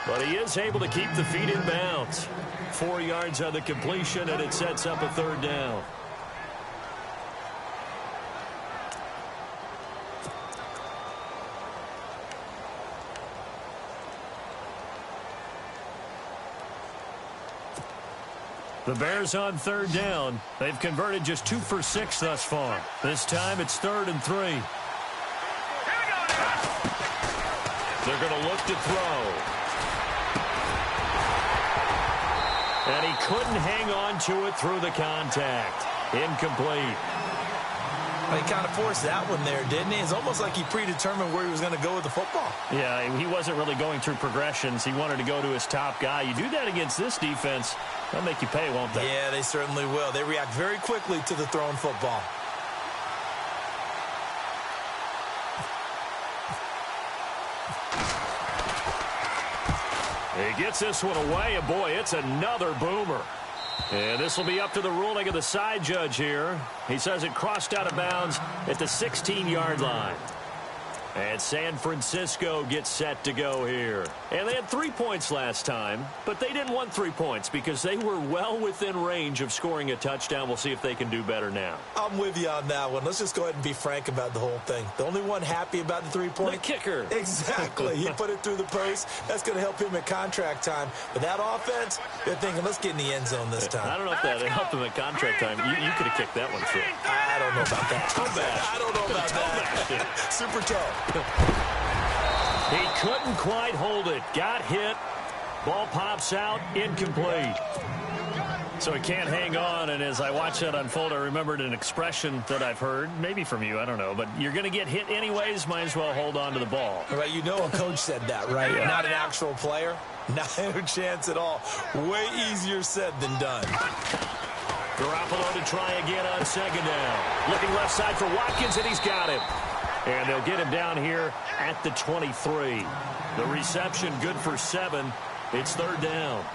but he is able to keep the feet in bounds. 4 yards on the completion, and it sets up a third down. The Bears on third down. They've converted just 2 for 6 thus far. This time it's 3rd and 3. They're going to look to throw. And he couldn't hang on to it through the contact. Incomplete. He kind of forced that one there, didn't he? It's almost like he predetermined where he was going to go with the football. Yeah, he wasn't really going through progressions. He wanted to go to his top guy. You do that against this defense, they'll make you pay, won't they? Yeah, they certainly will. They react very quickly to the thrown football. He gets this one away, and boy, it's another boomer. And this will be up to the ruling of the side judge here. He says it crossed out of bounds at the 16-yard line. And San Francisco gets set to go here. And they had 3 points last time, but they didn't want 3 points because they were well within range of scoring a touchdown. We'll see if they can do better now. I'm with you on that one. Let's just go ahead and be frank about the whole thing. The only one happy about the 3-point? The kicker. Exactly. He put it through the post. That's going to help him at contract time. But that offense, they're thinking, let's get in the end zone this time. I don't know if that helped him at contract time. You could have kicked that one through. I don't know about that. Toe bash. I don't know about that. Super toe. He couldn't quite hold it. Got hit. Ball pops out. Incomplete. So he can't hang on, and as I watch that unfold, I remembered an expression that I've heard, maybe from you, I don't know, but you're going to get hit anyways, might as well hold on to the ball. Right, you know a coach said that, right? Yeah. Not an actual player. Not a chance at all. Way easier said than done. Garoppolo to try again on second down. Looking left side for Watkins, and he's got him. And they'll get him down here at the 23. The reception good for 7. It's third down.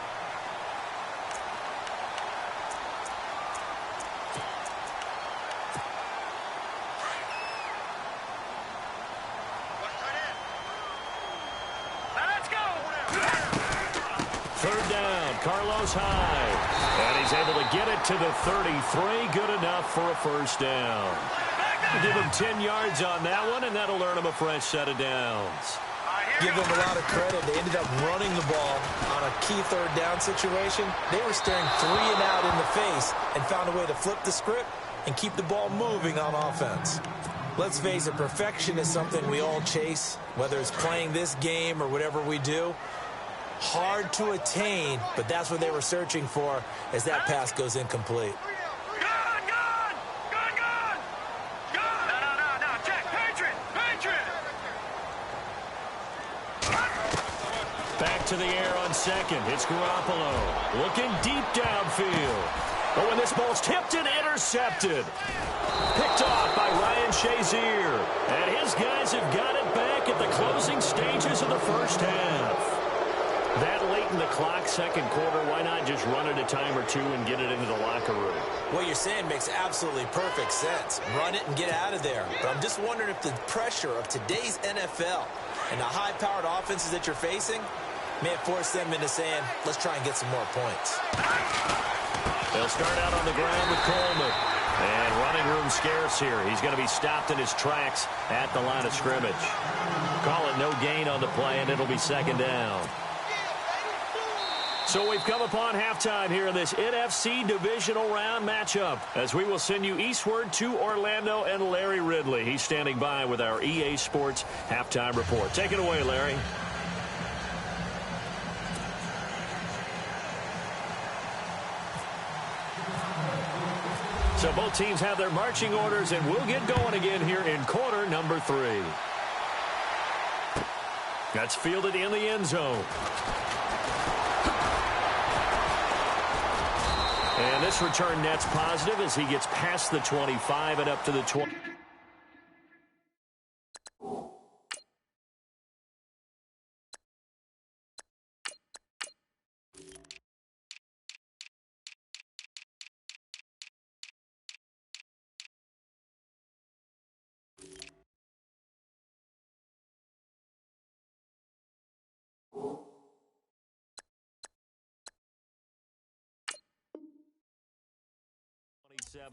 Third down, Carlos Hyde. And he's able to get it to the 33. Good enough for a first down. Give him 10 yards on that one, and that'll earn him a fresh set of downs. Give them a lot of credit. They ended up running the ball on a key third down situation. They were staring 3 and out in the face and found a way to flip the script and keep the ball moving on offense. Let's face it, perfection is something we all chase, whether it's playing this game or whatever we do. Hard to attain, but that's what they were searching for as that pass goes incomplete. Back to the air on second. It's Garoppolo looking deep downfield. But when this ball's tipped and intercepted. Picked off by Ryan Shazier. And his guys have got it back at the closing stages of the first half. That late in the clock, second quarter, why not just run it a time or two and get it into the locker room? What you're saying makes absolutely perfect sense. Run it and get out of there. But I'm just wondering if the pressure of today's NFL and the high-powered offenses that you're facing may have forced them into saying, let's try and get some more points. They'll start out on the ground with Coleman. And running room scarce here. He's going to be stopped in his tracks at the line of scrimmage. Call it no gain on the play, and it'll be second down. So we've come upon halftime here in this NFC divisional round matchup as we will send you eastward to Orlando and Larry Ridley. He's standing by with our EA Sports halftime report. Take it away, Larry. So both teams have their marching orders, and we'll get going again here in quarter number 3. That's fielded in the end zone. And this return net's positive as he gets past the 25 and up to the 20.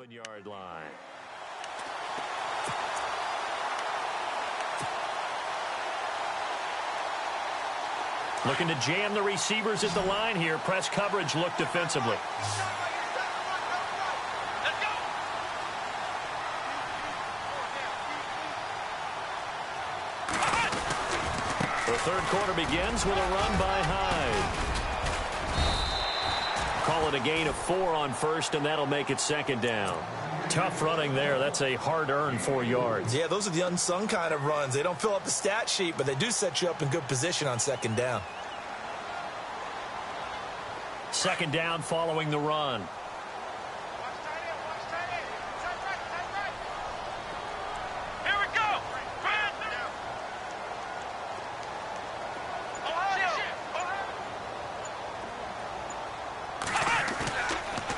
Yard line. Looking to jam the receivers at the line here. Press coverage look defensively. The third quarter begins with a run by Hyde. Call it a gain of 4 on first, and that'll make it second down. Tough running there. That's a hard-earned 4 yards. Yeah, those are the unsung kind of runs. They don't fill up the stat sheet, but they do set you up in good position on second down. Second down following the run.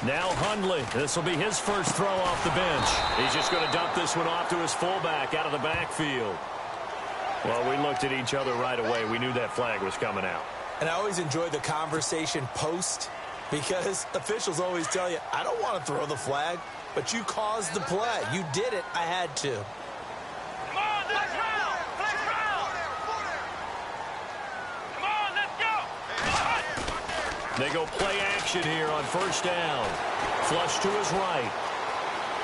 Now Hundley. This will be his first throw off the bench. He's just going to dump this one off to his fullback out of the backfield. Well, we looked at each other right away. We knew that flag was coming out. And I always enjoy the conversation post because officials always tell you, I don't want to throw the flag, but you caused the play. You did it. I had to. Come on, let's round. Let's round. Come on, let's go. They go play action here on first down. Flush to his right.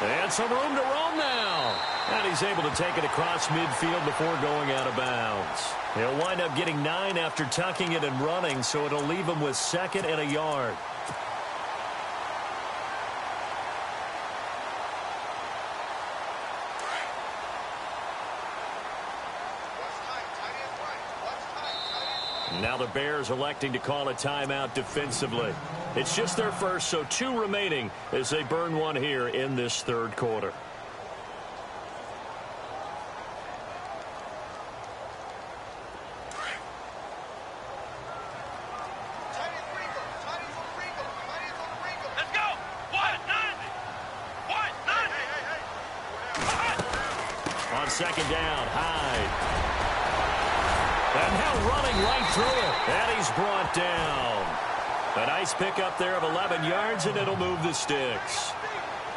And some room to roam now. And he's able to take it across midfield before going out of bounds. He'll wind up getting 9 after tucking it and running, so it'll leave him with 2nd and a yard. Now the Bears electing to call a timeout defensively. It's just their first, so 2 remaining as they burn one here in this third quarter. Let's go. On second down, Hyde. And now running right through it. And he's brought down. A nice pickup there of 11 yards, and it'll move the sticks.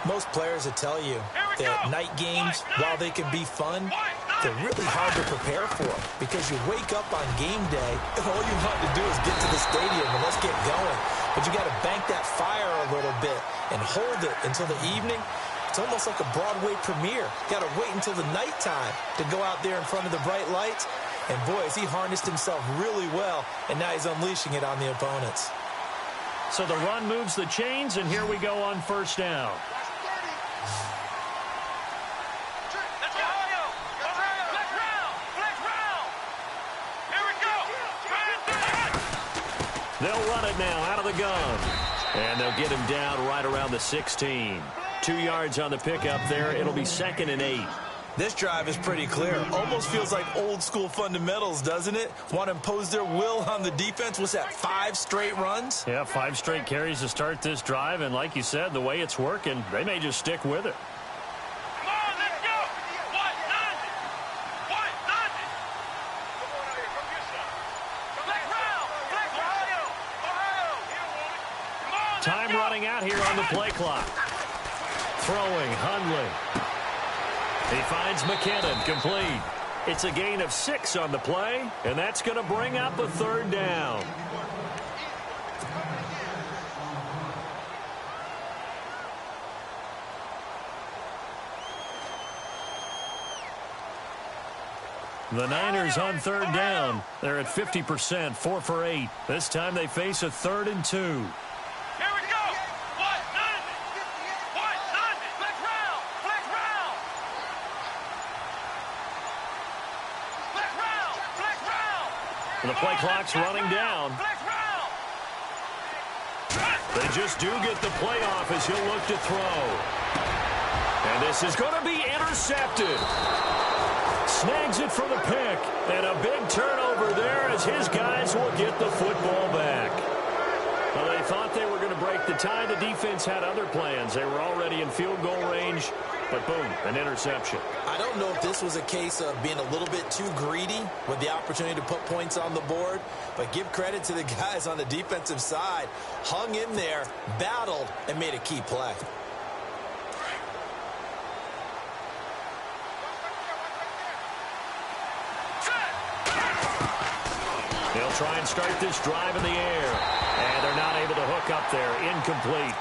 Most players will tell you that night games, while they can be fun, they're really hard to prepare for because you wake up on game day and all you want to do is get to the stadium and let's get going. But you got to bank that fire a little bit and hold it until the evening. It's almost like a Broadway premiere. Got to wait until the nighttime to go out there in front of the bright lights. And boy, has he harnessed himself really well, and now he's unleashing it on the opponents. So the run moves the chains, and here we go on first down. Let's go. Let's round. Here we go. They'll run it now out of the gun. And they'll get him down right around the 16. 2 yards on the pickup there. It'll be 2nd and 8. This drive is pretty clear. Almost feels like old school fundamentals, doesn't it? Want to impose their will on the defense. What's that, 5 straight runs? Yeah, 5 straight carries to start this drive. And like you said, the way it's working, they may just stick with it. Come on, let's go. What? Nothing. Come on out here. Come get some. Let's round. Ohio. Come on, Time running out here on the play clock. Throwing, Hundley. He finds McKinnon, complete. It's a gain of 6 on the play, and that's going to bring up a third down. The Niners on third down. They're at 50%, 4 for 8. This time they face a 3rd and 2. Here we go. What? Nothing. The play clock's running down. They just do get the play off as he'll look to throw. And this is going to be intercepted. Snags it for the pick. And a big turnover there as his guys will get the football back. Well, they thought they were going to break the tie. The defense had other plans. They were already in field goal range. But boom, an interception. I don't know if this was a case of being a little bit too greedy with the opportunity to put points on the board, but give credit to the guys on the defensive side. Hung in there, battled, and made a key play. They'll try and start this drive in the air, and they're not able to hook up there. Incomplete.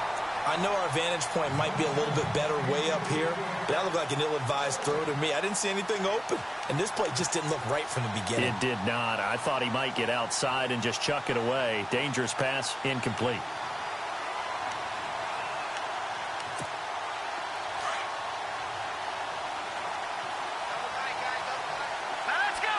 I know our vantage point might be a little bit better way up here, but that looked like an ill-advised throw to me. I didn't see anything open, and this play just didn't look right from the beginning. It did not. I thought he might get outside and just chuck it away. Dangerous pass, incomplete. Let's go.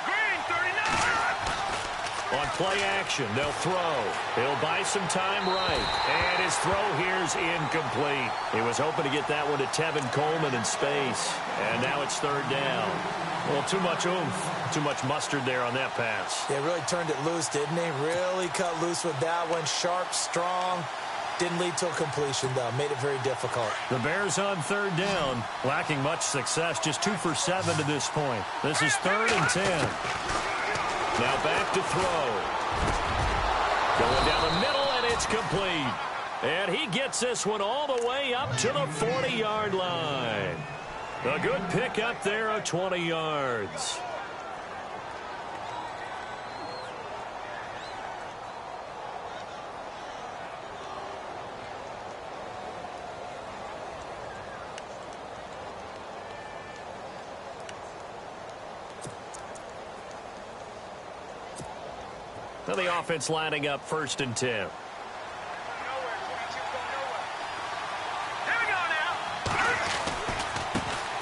Green, 39. On play action, they'll throw. He'll buy some time right. And his throw here's incomplete. He was hoping to get that one to Tevin Coleman in space. And now it's third down. Well, too much oomph, too much mustard there on that pass. They really turned it loose, didn't they? Really cut loose with that one. Sharp, strong. Didn't lead to a completion, though. Made it very difficult. The Bears on third down, lacking much success. Just 2 for 7 to this point. This is 3rd and 10. Now back to throw. Going down the middle, and it's complete. And he gets this one all the way up to the 40-yard line. A good pick up there of 20 yards. Now the offense lining up 1st and 10.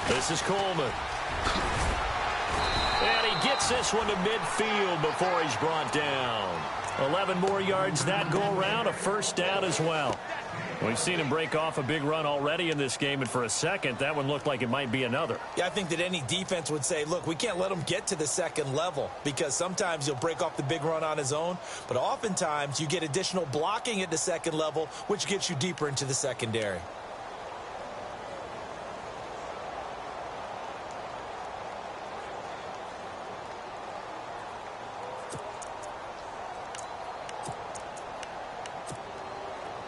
This is Coleman. And he gets this one to midfield before he's brought down. 11 more yards that go around, a first down as well. We've seen him break off a big run already in this game, and for a second, that one looked like it might be another. Yeah, I think that any defense would say, look, we can't let him get to the second level, because sometimes he'll break off the big run on his own, but oftentimes you get additional blocking at the second level, which gets you deeper into the secondary.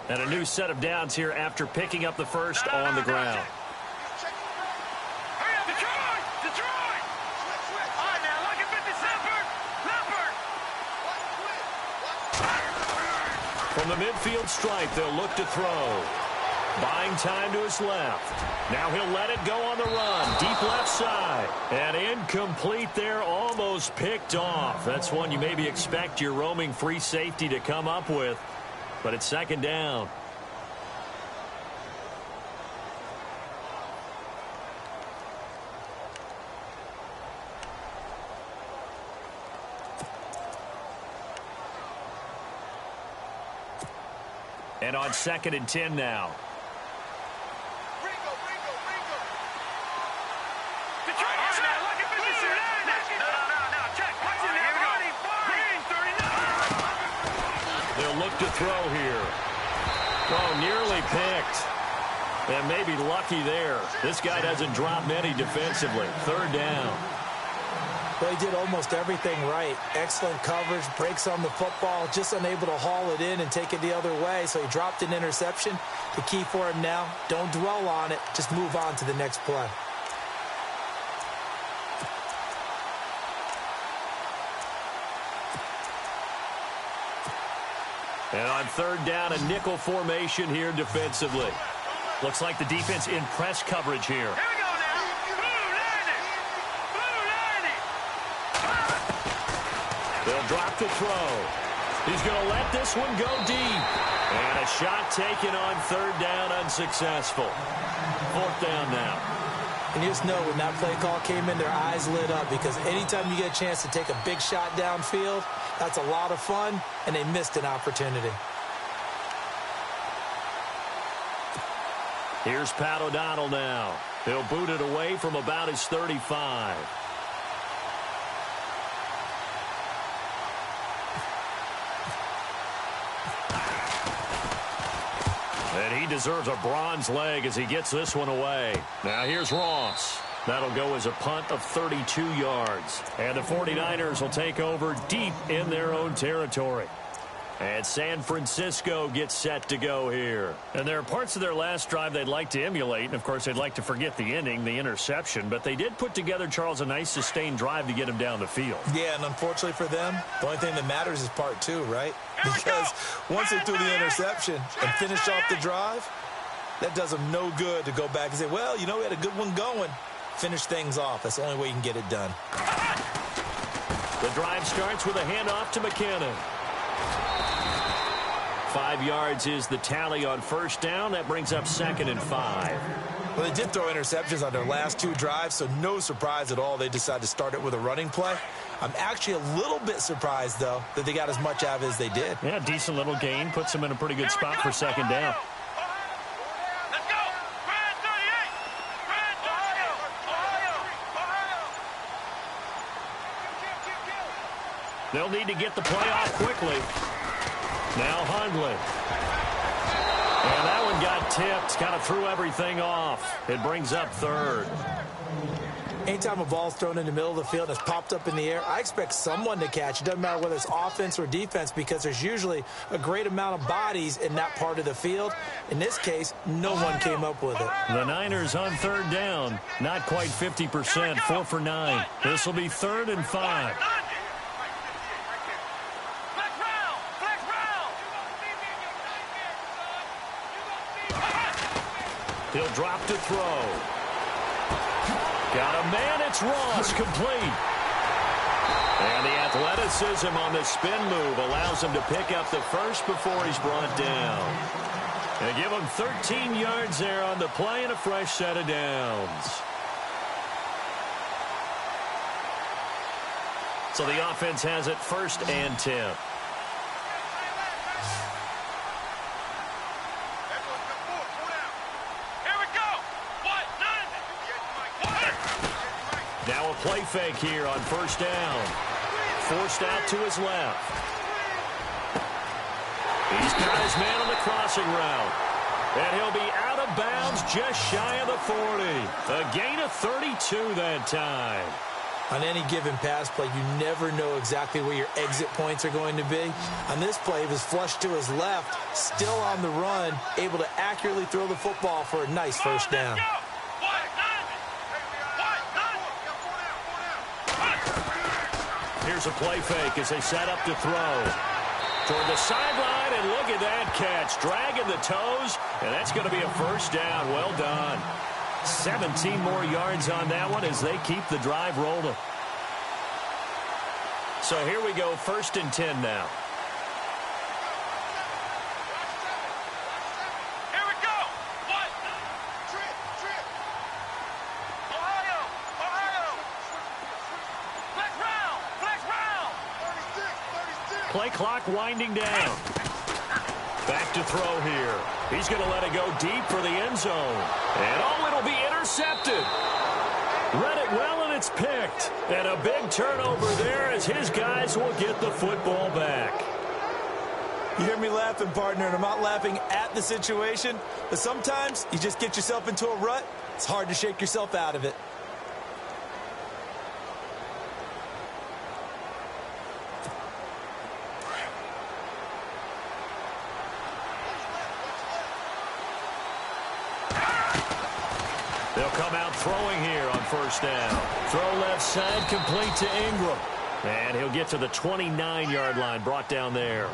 And a new set of downs here after picking up the first on the ground. Hurry up, Detroit! Detroit! All right, now, look at 50 Leopard! From the midfield stripe, they'll look to throw. Buying time to his left. Now he'll let it go on the run. Deep left side. And incomplete there, almost picked off. That's one you maybe expect your roaming free safety to come up with. But it's 2nd down. And on 2nd and 10 now. Detroit, yes, now, look at 50 No, check. Watch it now. Green, 39. They'll look to throw here. Oh, nearly picked. And maybe lucky there. This guy doesn't drop many defensively. 3rd down. Well, he did almost everything right. Excellent coverage, breaks on the football, just unable to haul it in and take it the other way. So he dropped an interception. The key for him now, don't dwell on it. Just move on to the next play. And on 3rd down, a nickel formation here defensively. Looks like the defense in press coverage here. Here we go now. Blue landing. They'll drop the throw. He's going to let this one go deep. And a shot taken on 3rd down, unsuccessful. 4th down now. And you just know when that play call came in, their eyes lit up, because anytime you get a chance to take a big shot downfield, that's a lot of fun, and they missed an opportunity. Here's Pat O'Donnell now. He'll boot it away from about his 35. And he deserves a bronze leg as he gets this one away. Now here's Ross. That'll go as a punt of 32 yards. And the 49ers will take over deep in their own territory. And San Francisco gets set to go here. And there are parts of their last drive they'd like to emulate. And, of course, they'd like to forget the ending, the interception. But they did put together, Charles, a nice sustained drive to get him down the field. Yeah, and unfortunately for them, the only thing that matters is part two, right? Because once they threw the interception and finished off the drive, that does them no good to go back and say, well, you know, we had a good one going. Finish things off. That's the only way you can get it done. The drive starts with a handoff to McKinnon. 5 yards is the tally on first down. That brings up 2nd and 5. Well, they did throw interceptions on their last 2 drives, so no surprise at all they decided to start it with a running play. I'm actually a little bit surprised, though, that they got as much out of it as they did. Yeah, decent little gain. Puts them in a pretty good spot for 2nd down. Let's go. Grand 38. Grand Ohio. They'll need to get the play off quickly. Now Hundley. And that one got tipped. Kind of threw everything off. It brings up 3rd. Anytime a ball's thrown in the middle of the field and it's popped up in the air, I expect someone to catch. It doesn't matter whether it's offense or defense, because there's usually a great amount of bodies in that part of the field. In this case, no one came up with it. The Niners on 3rd down. Not quite 50%. 4 for 9. This will be 3rd and 5. He'll drop to throw. Got a man. It's Ross, complete. And the athleticism on the spin move allows him to pick up the first before he's brought down. And give him 13 yards there on the play and a fresh set of downs. So the offense has it 1st and 10. Now a play fake here on 1st down. Forced out to his left. He's got his man on the crossing route. And he'll be out of bounds just shy of the 40. A gain of 32 that time. On any given pass play, you never know exactly where your exit points are going to be. On this play, he was flushed to his left, still on the run, able to accurately throw the football for a nice 1st down. Here's a play fake as they set up to throw. Toward the sideline, and look at that catch. Dragging the toes, and that's going to be a 1st down. Well done. 17 more yards on that one as they keep the drive rolling. So here we go, 1st and 10 now. Play clock winding down. Back to throw here. He's going to let it go deep for the end zone. And oh, it'll be intercepted. Read it well, and it's picked. And a big turnover there as his guys will get the football back. You hear me laughing, partner, and I'm not laughing at the situation, but sometimes you just get yourself into a rut. It's hard to shake yourself out of it. They'll come out throwing here on 1st down. Throw left side, complete to Ingram. And he'll get to the 29-yard line, brought down there.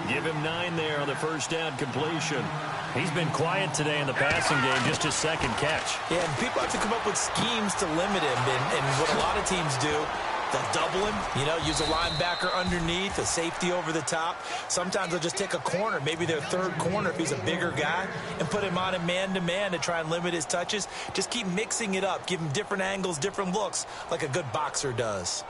Give him 9 there on the 1st down completion. He's been quiet today in the passing game, just his 2nd catch. Yeah, and people have to come up with schemes to limit him. And what a lot of teams do They'll double him, use a linebacker underneath, a safety over the top. Sometimes they'll just take a corner, maybe their third corner if he's a bigger guy, and put him on a man-to-man to try and limit his touches. Just keep mixing it up, give him different angles, different looks, like a good boxer does.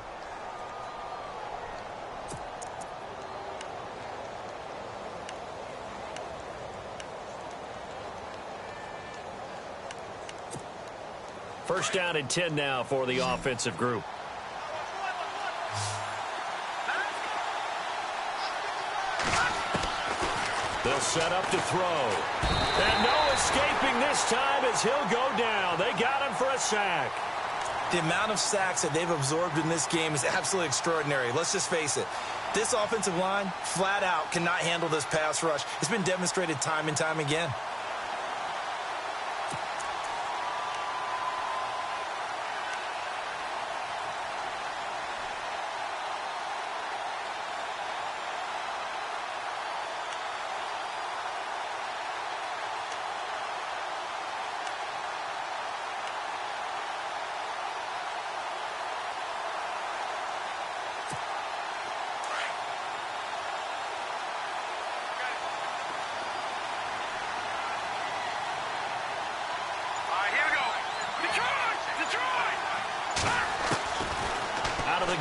First down and 10 now for the offensive group. They'll set up to throw. And no escaping this time as he'll go down. They got him for a sack. The amount of sacks that they've absorbed in this game is absolutely extraordinary. Let's just face it. This offensive line, flat out, cannot handle this pass rush. It's been demonstrated time and time again.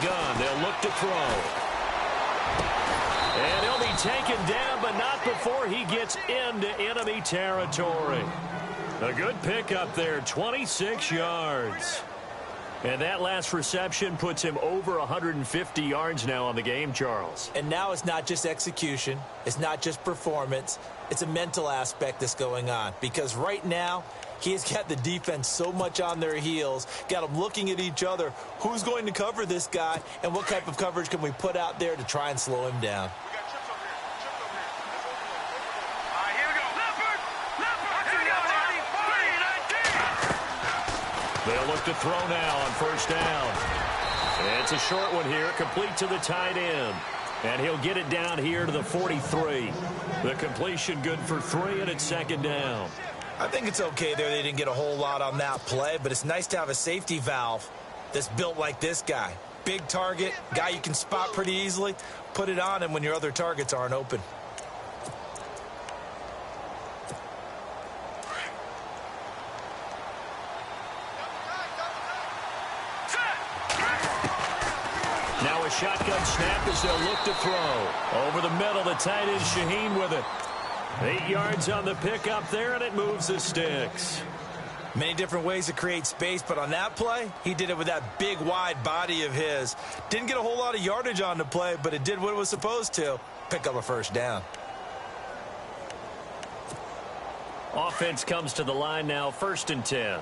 Gun. They'll look to throw. And he'll be taken down, but not before he gets into enemy territory. A good pickup there, 26 yards. And that last reception puts him over 150 yards now on the game, Charles. And now it's not just execution. It's not just performance. It's a mental aspect that's going on. Because right now, he's got the defense so much on their heels, got them looking at each other. Who's going to cover this guy, and what type of coverage can we put out there to try and slow him down? They'll look to throw now on first down. It's a short one here, complete to the tight end. And he'll get it down here to the 43. The completion good for 3, and it's second down. I think it's okay there. They didn't get a whole lot on that play, but it's nice to have a safety valve that's built like this guy. Big target, guy you can spot pretty easily. Put it on him when your other targets aren't open. Now a shotgun snap as they'll look to throw. Over the middle, the tight end Shaheen with it. 8 yards on the pickup there, and it moves the sticks. Many different ways to create space, but on that play, he did it with that big, wide body of his. Didn't get a whole lot of yardage on the play, but it did what it was supposed to. Pick up a first down. Offense comes to the line now, 1st and 10.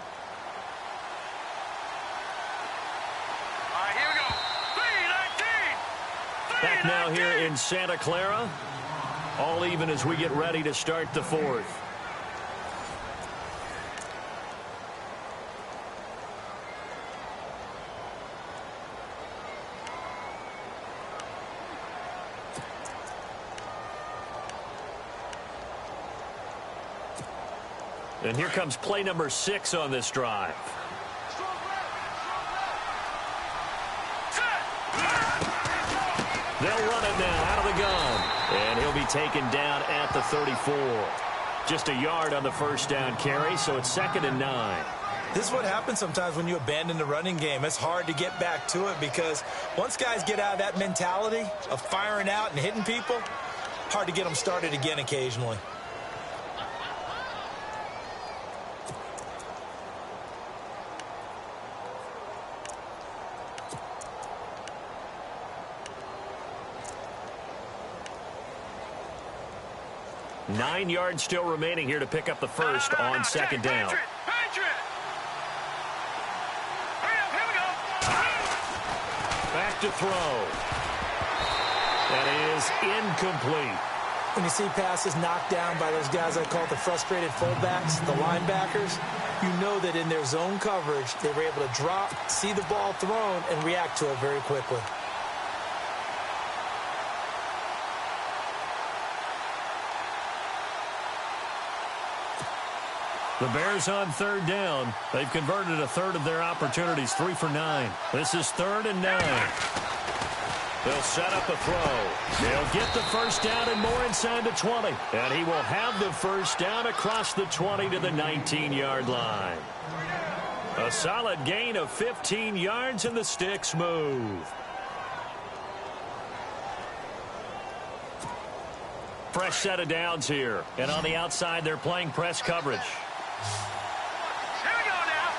Back now here in Santa Clara. All even as we get ready to start the 4th. And here comes play number 6 on this drive. They'll run it now out of the gun. And he'll be taken down at the 34. Just a yard on the first down carry, so it's 2nd and 9. This is what happens sometimes when you abandon the running game. It's hard to get back to it because once guys get out of that mentality of firing out and hitting people, hard to get them started again occasionally. Nine yards still remaining here to pick up the first on 2nd down. Back to throw. That is incomplete. When you see passes knocked down by those guys I call the frustrated fullbacks, the linebackers, you know that in their zone coverage, they were able to drop, see the ball thrown, and react to it very quickly. The Bears on third down. They've converted a third of their opportunities, 3 for 9. This is 3rd and 9. They'll set up a throw. He'll get the first down and more inside the 20. And he will have the first down across the 20 to the 19-yard line. A solid gain of 15 yards, and the sticks move. Fresh set of downs here. And on the outside, they're playing press coverage. Here we go now.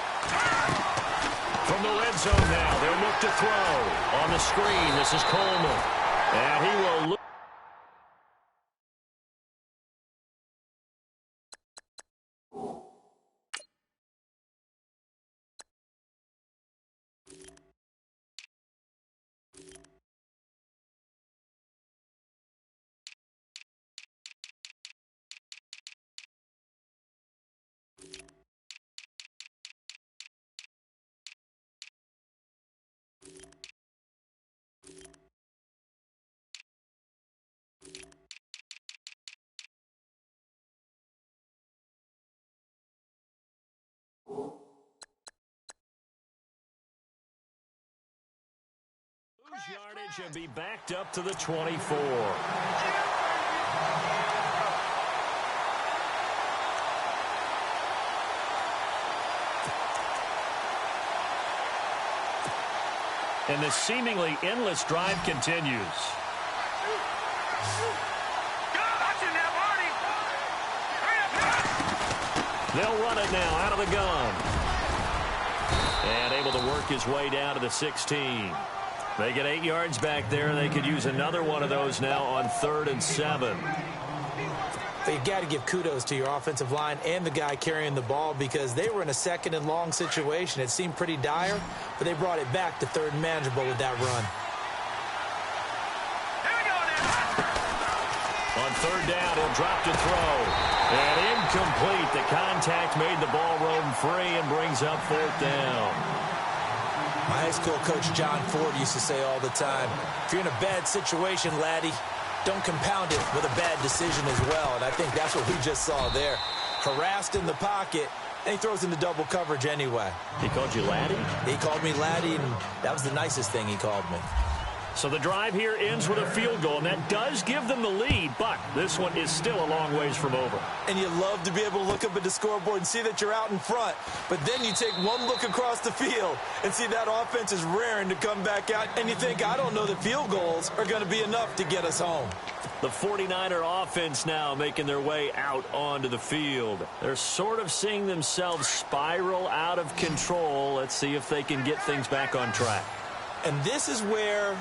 From the red zone now, they'll look to throw. On the screen, this is Coleman. And he will look. Yardage and be backed up to the 24. And this seemingly endless drive continues. They'll run it now out of the gun. And able to work his way down to the 16. They get 8 yards back there. They could use another one of those now on 3rd and 7. You got to give kudos to your offensive line and the guy carrying the ball because they were in a 2nd and long situation. It seemed pretty dire, but they brought it back to 3rd and manageable with that run. On 3rd down, he'll drop to throw. And incomplete. The contact made the ball roam free and brings up 4th down. My high school coach, John Ford, used to say all the time, if you're in a bad situation, laddie, don't compound it with a bad decision as well. And I think that's what we just saw there. Harassed in the pocket, and he throws into double coverage anyway. He called you laddie? He called me laddie, and that was the nicest thing he called me. So the drive here ends with a field goal, and that does give them the lead, but this one is still a long ways from over. And you love to be able to look up at the scoreboard and see that you're out in front, but then you take one look across the field and see that offense is raring to come back out, and you think, I don't know that field goals are going to be enough to get us home. The 49er offense now making their way out onto the field. They're sort of seeing themselves spiral out of control. Let's see if they can get things back on track. And this is where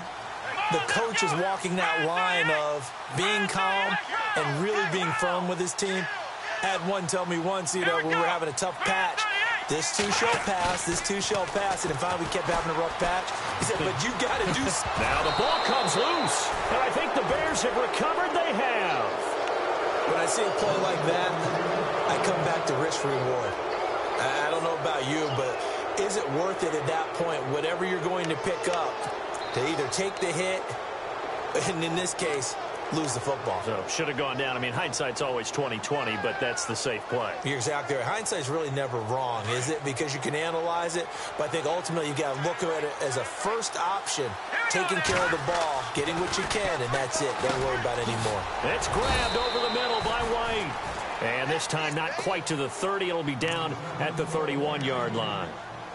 the coach is walking that line of being calm and really being firm with his team. I had one tell me once, when we were having a tough patch, this too shall pass, this too shall pass, and finally we kept having a rough patch. He said, but you got to do something. Now the ball comes loose, and I think the Bears have recovered. They have. When I see a play like that, I come back to risk reward. I don't know about you, but is it worth it at that point, whatever you're going to pick up, to either take the hit, and in this case, lose the football? So should have gone down. I mean, hindsight's always 20/20, but that's the safe play. You're exactly right. Hindsight's really never wrong, is it? Because you can analyze it, but I think ultimately you got to look at it as a first option, taking care of the ball, getting what you can, and that's it. Don't worry about it anymore. It's grabbed over the middle by White. And this time not quite to the 30. It'll be down at the 31-yard line.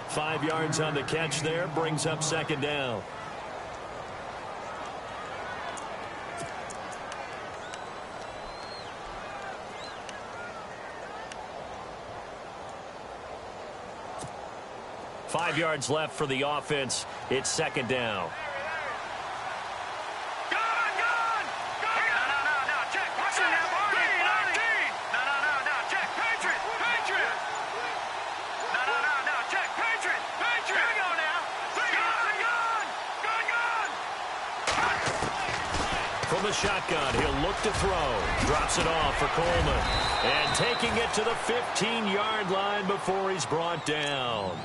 5 yards on the catch there, brings up 2nd down. Five yards left for the offense. It's 2nd down. From the shotgun, he'll look to throw. Drops it off for Coleman. And taking it to the 15-yard line before he's brought down.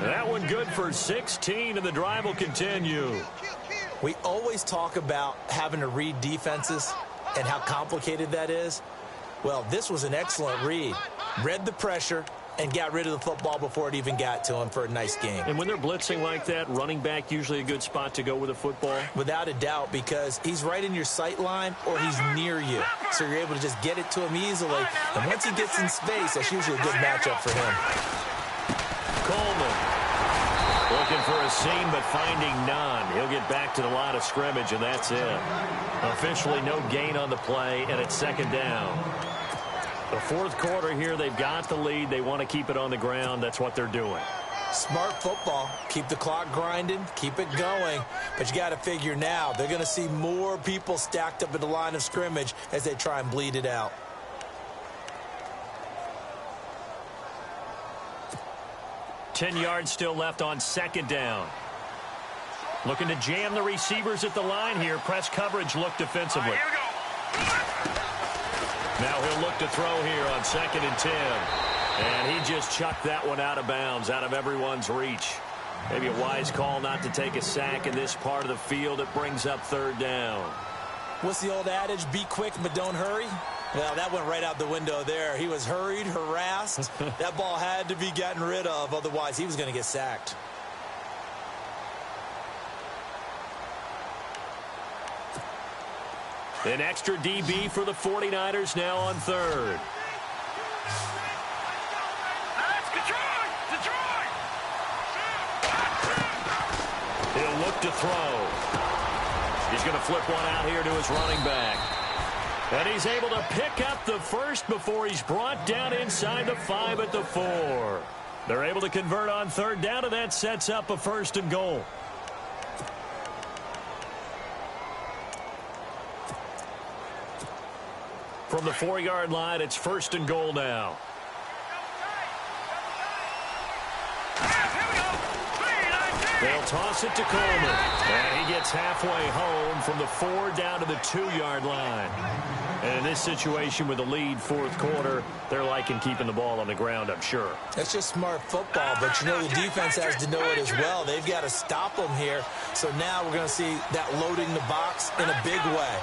That one good for 16, and the drive will continue. We always talk about having to read defenses and how complicated that is. Well, this was an excellent read. read the pressure, and got rid of the football before it even got to him for a nice game. And when they're blitzing like that, running back usually a good spot to go with a football? Without a doubt, because he's right in your sight line or he's near you. So you're able to just get it to him easily. And once he gets in space, that's usually a good matchup for him. Coleman looking for a seam, but finding none. He'll get back to the line of scrimmage, and that's it. Officially no gain on the play, and it's second down. The fourth quarter here, they've got the lead. They want to keep it on the ground. That's what they're doing. Smart football. Keep the clock grinding. Keep it going. But you got to figure now, they're going to see more people stacked up at the line of scrimmage as they try and bleed it out. Ten yards still left on second down. Looking to jam the receivers at the line here. Press coverage look defensively. Here we go. Now he'll look to throw here on 2nd and 10. And he just chucked that one out of bounds, out of everyone's reach. Maybe a wise call not to take a sack in this part of the field. It brings up third down. What's the old adage? Be quick, but don't hurry. Well, that went right out the window there. He was hurried, harassed. That ball had to be gotten rid of. Otherwise, he was going to get sacked. An extra DB for the 49ers now on third. That's Detroit! Detroit! He'll look to throw. He's going to flip one out here to his running back. And he's able to pick up the first before he's brought down inside the 5 at the 4. They're able to convert on third down, and that sets up a 1st and goal. From the 4-yard line, it's 1st and goal now. They'll toss it to Coleman. And he gets halfway home from the 4 down to the 2-yard line. And in this situation with the lead, fourth quarter, they're liking keeping the ball on the ground, I'm sure. That's just smart football, but you know the defense has to know it as well. They've got to stop them here. So now we're going to see that loading the box in a big way.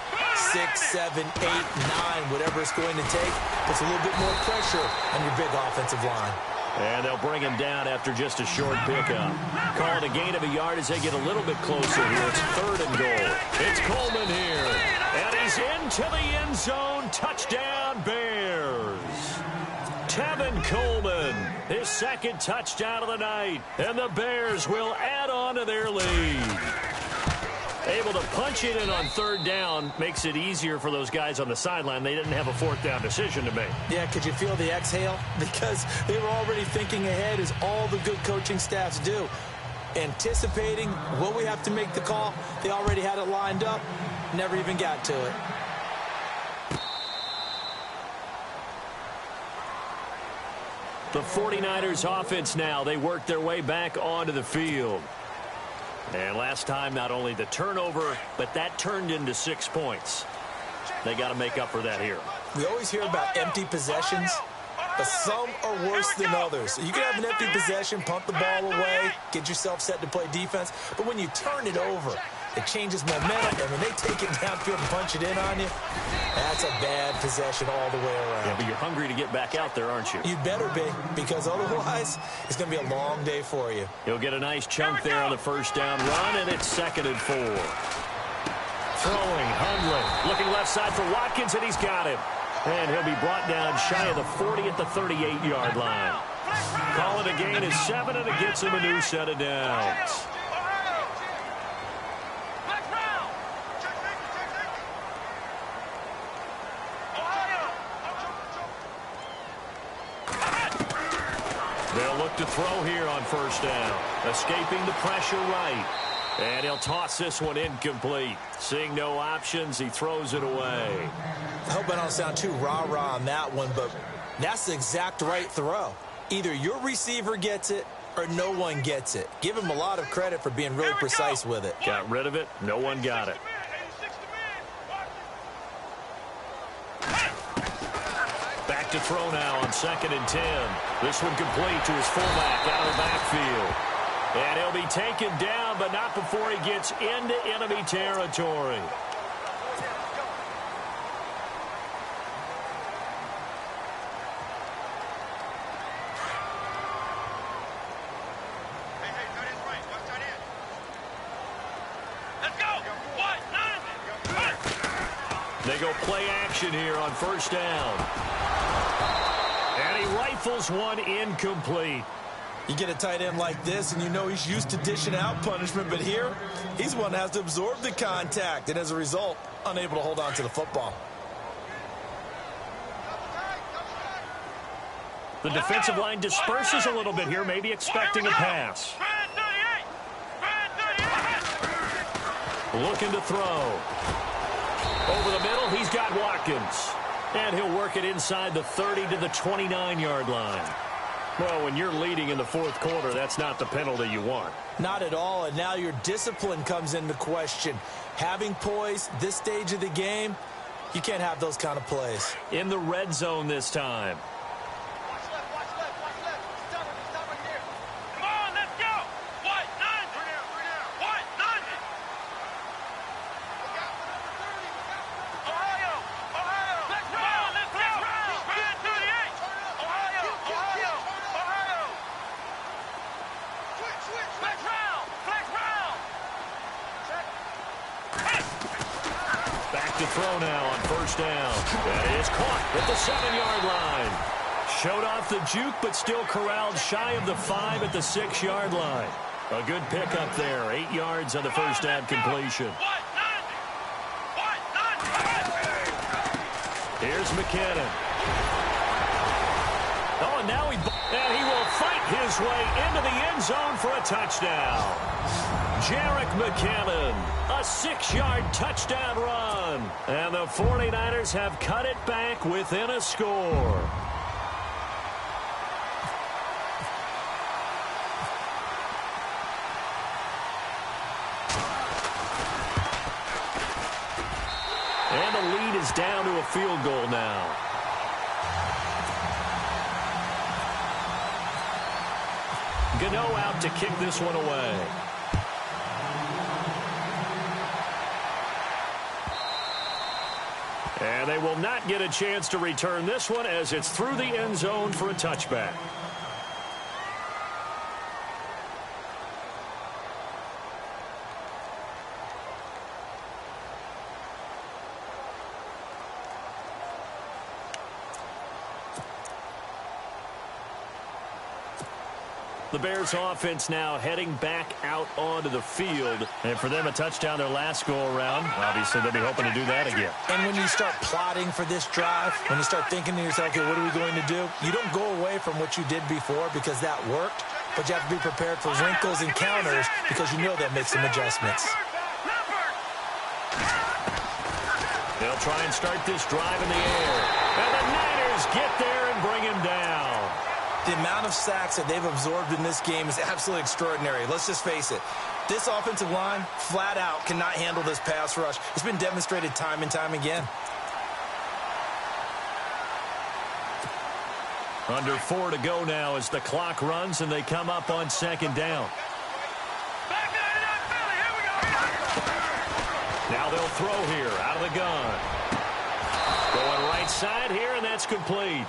6, 7, 8, 9, whatever it's going to take. Puts a little bit more pressure on your big offensive line. And they'll bring him down after just a short pickup. Calling a gain of a yard as they get a little bit closer here. It's 3rd and goal. It's Coleman here. And he's into the end zone. Touchdown, Bears. Tevin Coleman, his 2nd touchdown of the night. And the Bears will add on to their lead. Able to punch it in on 3rd down makes it easier for those guys on the sideline. They didn't have a 4th down decision to make. Yeah, could you feel the exhale? Because they were already thinking ahead, as all the good coaching staffs do. Anticipating, will we have to make the call? They already had it lined up, never even got to it. The 49ers offense now, they work their way back onto the field. And last time, not only the turnover, but that turned into 6 points. They got to make up for that here. We always hear about empty possessions, but some are worse than others. You can have an empty possession, punt the ball away, get yourself set to play defense, but when you turn it over, it changes momentum, and when they take it downfield and punch it in on you, that's a bad possession all the way around. Yeah, but you're hungry to get back out there, aren't you? You'd better be, because otherwise, it's going to be a long day for you. He'll get a nice chunk there on the 1st down run, and it's 2nd and 4. Throwing, Hundley, looking left side for Watkins, and he's got him. And he'll be brought down shy of the 40 at the 38-yard line. Call it a gain of 7, and it gets him a new set of downs. They'll look to throw here on 1st down. Escaping the pressure right. And he'll toss this one incomplete. Seeing no options, he throws it away. I hope I don't sound too rah-rah on that one, but that's the exact right throw. Either your receiver gets it or no one gets it. Give him a lot of credit for being really precise with it. Got rid of it. No one got it. Back to throw now on 2nd and 10. This one complete to his fullback out of the backfield. And he'll be taken down, but not before he gets into enemy territory. go play action here on first down. And he rifles one incomplete. You get a tight end like this, and you know he's used to dishing out punishment, but here, he's one that has to absorb the contact, and as a result, unable to hold on to the football. The defensive line disperses a little bit here, maybe expecting a pass. Looking to throw. Over the middle, he's got Watkins. And he'll work it inside the 30 to the 29-yard line. Well, when you're leading in the fourth quarter, that's not the penalty you want. Not at all, and now your discipline comes into question. Having poise this stage of the game, you can't have those kind of plays. In the red zone this time. To throw now on first down. That is caught at the 7-yard line. Showed off the juke, but still corralled shy of the 5 at the 6-yard line. A good pickup there. 8 yards on the first down completion. Here's McKinnon. Oh, and now he will fight his way into the end zone for a touchdown. Jerick McKinnon, a 6-yard touchdown run. And the 49ers have cut it back within a score. And the lead is down to a field goal now. Gano out to kick this one away. And they will not get a chance to return this one as it's through the end zone for a touchback. The Bears offense now heading back out onto the field. And for them, a touchdown their last go-around. Obviously, they'll be hoping to do that again. And when you start plotting for this drive, when you start thinking to yourself, okay, what are we going to do? You don't go away from what you did before because that worked, but you have to be prepared for wrinkles and counters because you know that makes some adjustments. They'll try and start this drive in the air. And the Niners get there and bring him down. The amount of sacks that they've absorbed in this game is absolutely extraordinary. Let's just face it. This offensive line, flat out, cannot handle this pass rush. It's been demonstrated time and time again. Under 4 to go now as the clock runs and they come up on second down. Now they'll throw here out of the gun. Going right side here, and that's complete.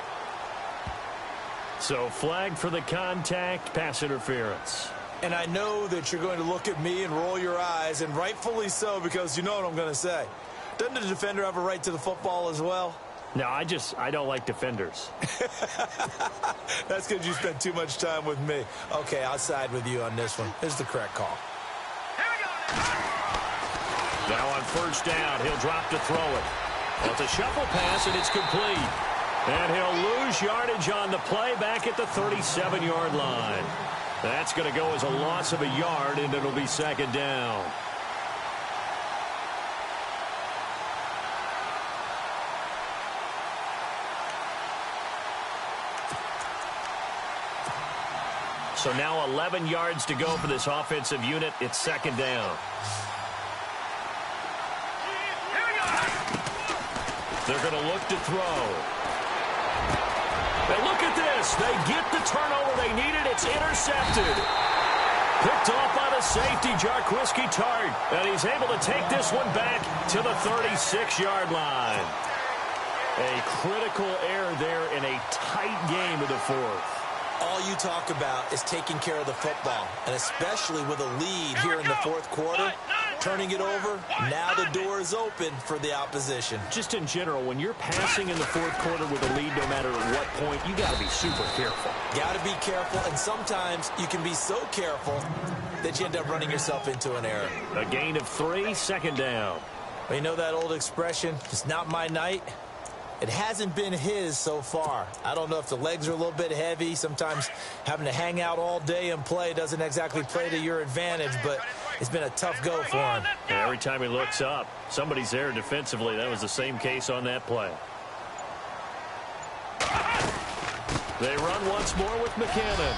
So flag for the contact, pass interference. And I know that you're going to look at me and roll your eyes, and rightfully so, because you know what I'm going to say. Doesn't the defender have a right to the football as well? No, I don't like defenders. That's because you spent too much time with me. Okay, I'll side with you on this one. This is the correct call. Now on first down, he'll drop to throw it. Well, it's a shuffle pass, and it's complete. And he'll lose yardage on the play back at the 37-yard line. That's going to go as a loss of a yard, and it'll be second down. So now 11 yards to go for this offensive unit. It's second down. They're going to look to throw. And look at this. They get the turnover they needed. It's intercepted. Picked off by the safety, Jarquiski Tart. And he's able to take this one back to the 36-yard line. A critical error there in a tight game of the fourth. All you talk about is taking care of the football, and especially with a lead here in the fourth quarter, turning it over. Now the door is open for the opposition. Just in general, when you're passing in the fourth quarter with a lead, no matter at what point, you got to be super careful. Got to be careful, and sometimes you can be so careful that you end up running yourself into an error. A gain of 3, second down. Well, you know that old expression, it's not my night? It hasn't been his so far. I don't know if the legs are a little bit heavy. Sometimes having to hang out all day and play doesn't exactly play to your advantage, but it's been a tough go for him. And every time he looks up, somebody's there defensively. That was the same case on that play. They run once more with McKinnon.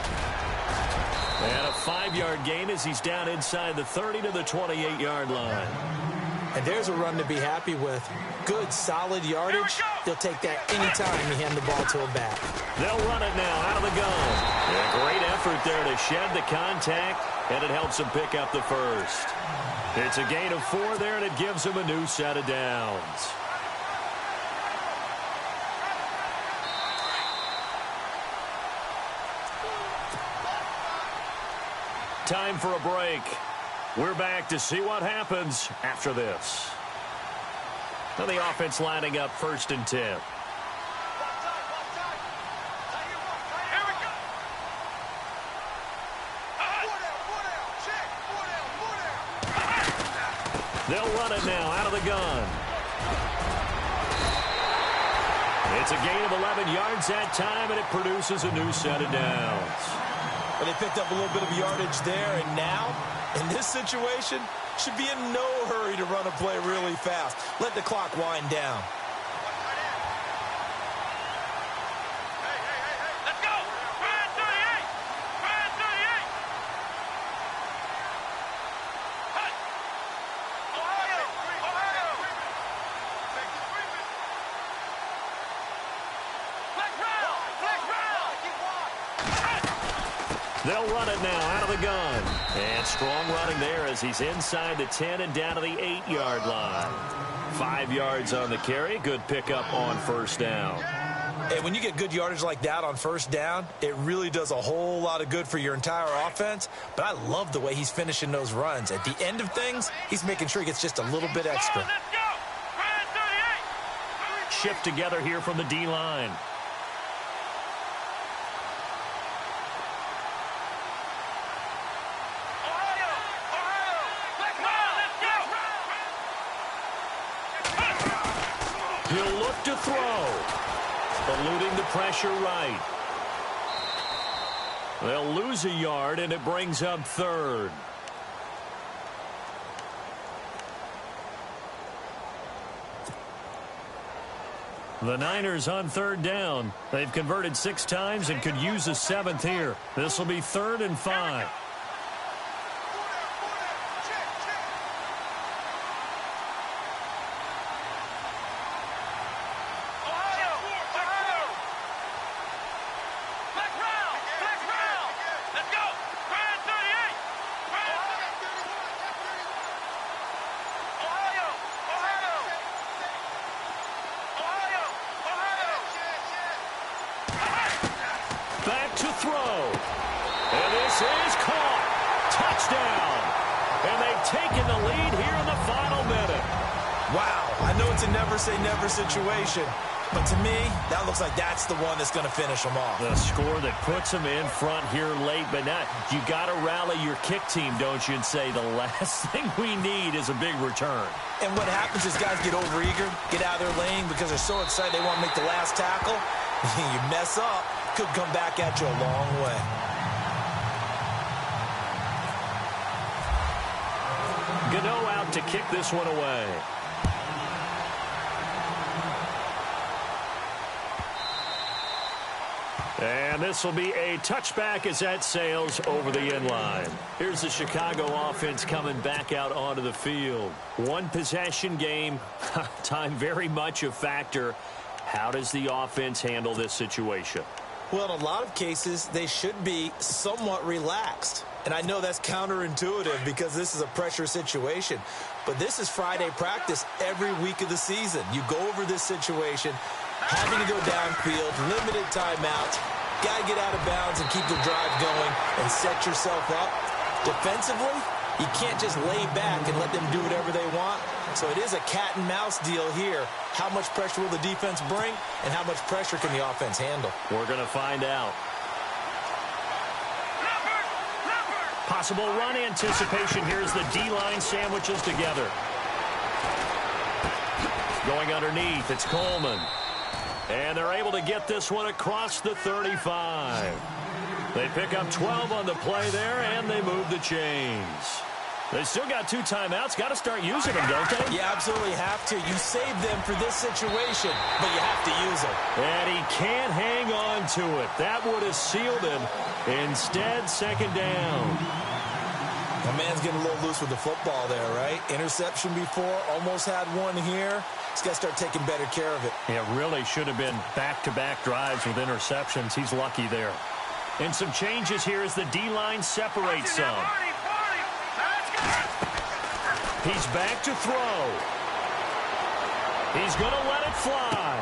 And a 5-yard gain as he's down inside the 30 to the 28-yard line. And there's a run to be happy with. Good, solid yardage. They'll take that anytime you hand the ball to a back. They'll run it now out of the gun. Yeah, great effort there to shed the contact, and it helps them pick up the first. It's a gain of 4 there, and it gives them a new set of downs. Time for a break. We're back to see what happens after this. Now the offense lining up 1st and 10. They'll run it now out of the gun. It's a gain of 11 yards that time, and it produces a new set of downs. But they picked up a little bit of yardage there, and now, in this situation, should be in no hurry to run a play really fast. Let the clock wind down. Let's go! Ryan 38! Ryan 38! Hut! Ohio! Ohio! Flex round! Flex round! They'll run it now out of the gun. And strong running there as he's inside the 10 and down to the 8-yard line. 5 yards on the carry. Good pickup on 1st down. Hey, when you get good yardage like that on 1st down, it really does a whole lot of good for your entire offense. But I love the way he's finishing those runs. At the end of things, he's making sure he gets just a little bit extra. Let's go! Ryan 38! Shift together here from the D-line. He'll look to throw. Eluding the pressure right. They'll lose a yard, and it brings up 3rd. The Niners on 3rd down. They've converted 6 times and could use a 7th here. This will be 3rd and 5. Back to throw. And this is caught. Touchdown. And they've taken the lead here in the final minute. Wow, I know it's a never-say-never situation, but to me, that looks like that's the one that's going to finish them off. The score that puts them in front here late, but not. You got to rally your kick team, don't you, and say the last thing we need is a big return. And what happens is guys get overeager, get out of their lane because they're so excited they want to make the last tackle. You mess up, could come back at you a long way. Gano out to kick this one away. And this will be a touchback as that sails over the end line. Here's the Chicago offense coming back out onto the field. One possession game, time very much a factor. How does the offense handle this situation? Well, in a lot of cases, they should be somewhat relaxed. And I know that's counterintuitive because this is a pressure situation. But this is Friday practice every week of the season. You go over this situation, having to go downfield, limited timeouts, got to get out of bounds and keep the drive going and set yourself up. Defensively, You can't just lay back and let them do whatever they want. So it is a cat and mouse deal here. How much pressure will the defense bring, and how much pressure can the offense handle? We're going to find out. Possible run anticipation here as the D-line sandwiches together. Going underneath, it's Coleman. And they're able to get this one across the 35. They pick up 12 on the play there, and they move the chains. They still got 2 timeouts. Got to start using them, don't they? You absolutely have to. You save them for this situation, but you have to use them. And he can't hang on to it. That would have sealed him. Instead, second down. The man's getting a little loose with the football there, right? Interception before, almost had one here. He's got to start taking better care of it. It really should have been back-to-back drives with interceptions. He's lucky there. And some changes here as the D-line separates some. He's back to throw. He's going to let it fly.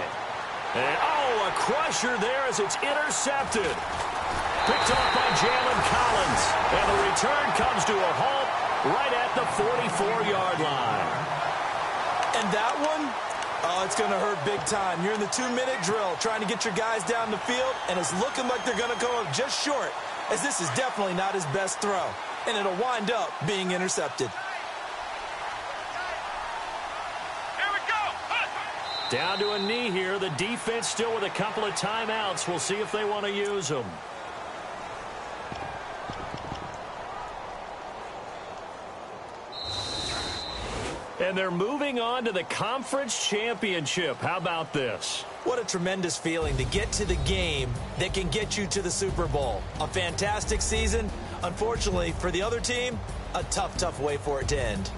And, oh, a crusher there as it's intercepted. Picked off by Jalen Collins. And the return comes to a halt right at the 44-yard line. And that one, oh, it's going to hurt big time. You're in the 2-minute drill trying to get your guys down the field, and it's looking like they're going to go up just short, as this is definitely not his best throw. And it'll wind up being intercepted. Down to a knee here. The defense still with a couple of timeouts. We'll see if they want to use them. And they're moving on to the conference championship. How about this? What a tremendous feeling to get to the game that can get you to the Super Bowl. A fantastic season. Unfortunately, for the other team, a tough, tough way for it to end.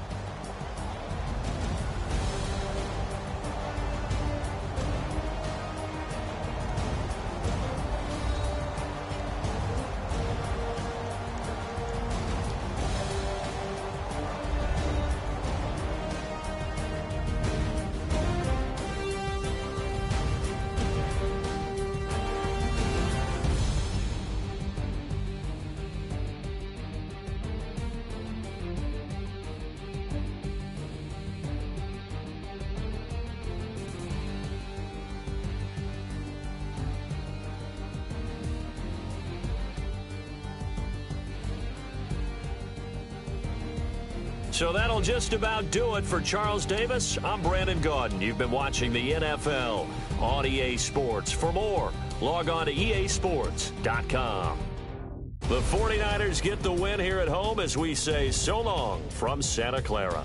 So that'll just about do it for Charles Davis. I'm Brandon Gaudin. You've been watching the NFL on EA Sports. For more, log on to easports.com. The 49ers get the win here at home as we say so long from Santa Clara.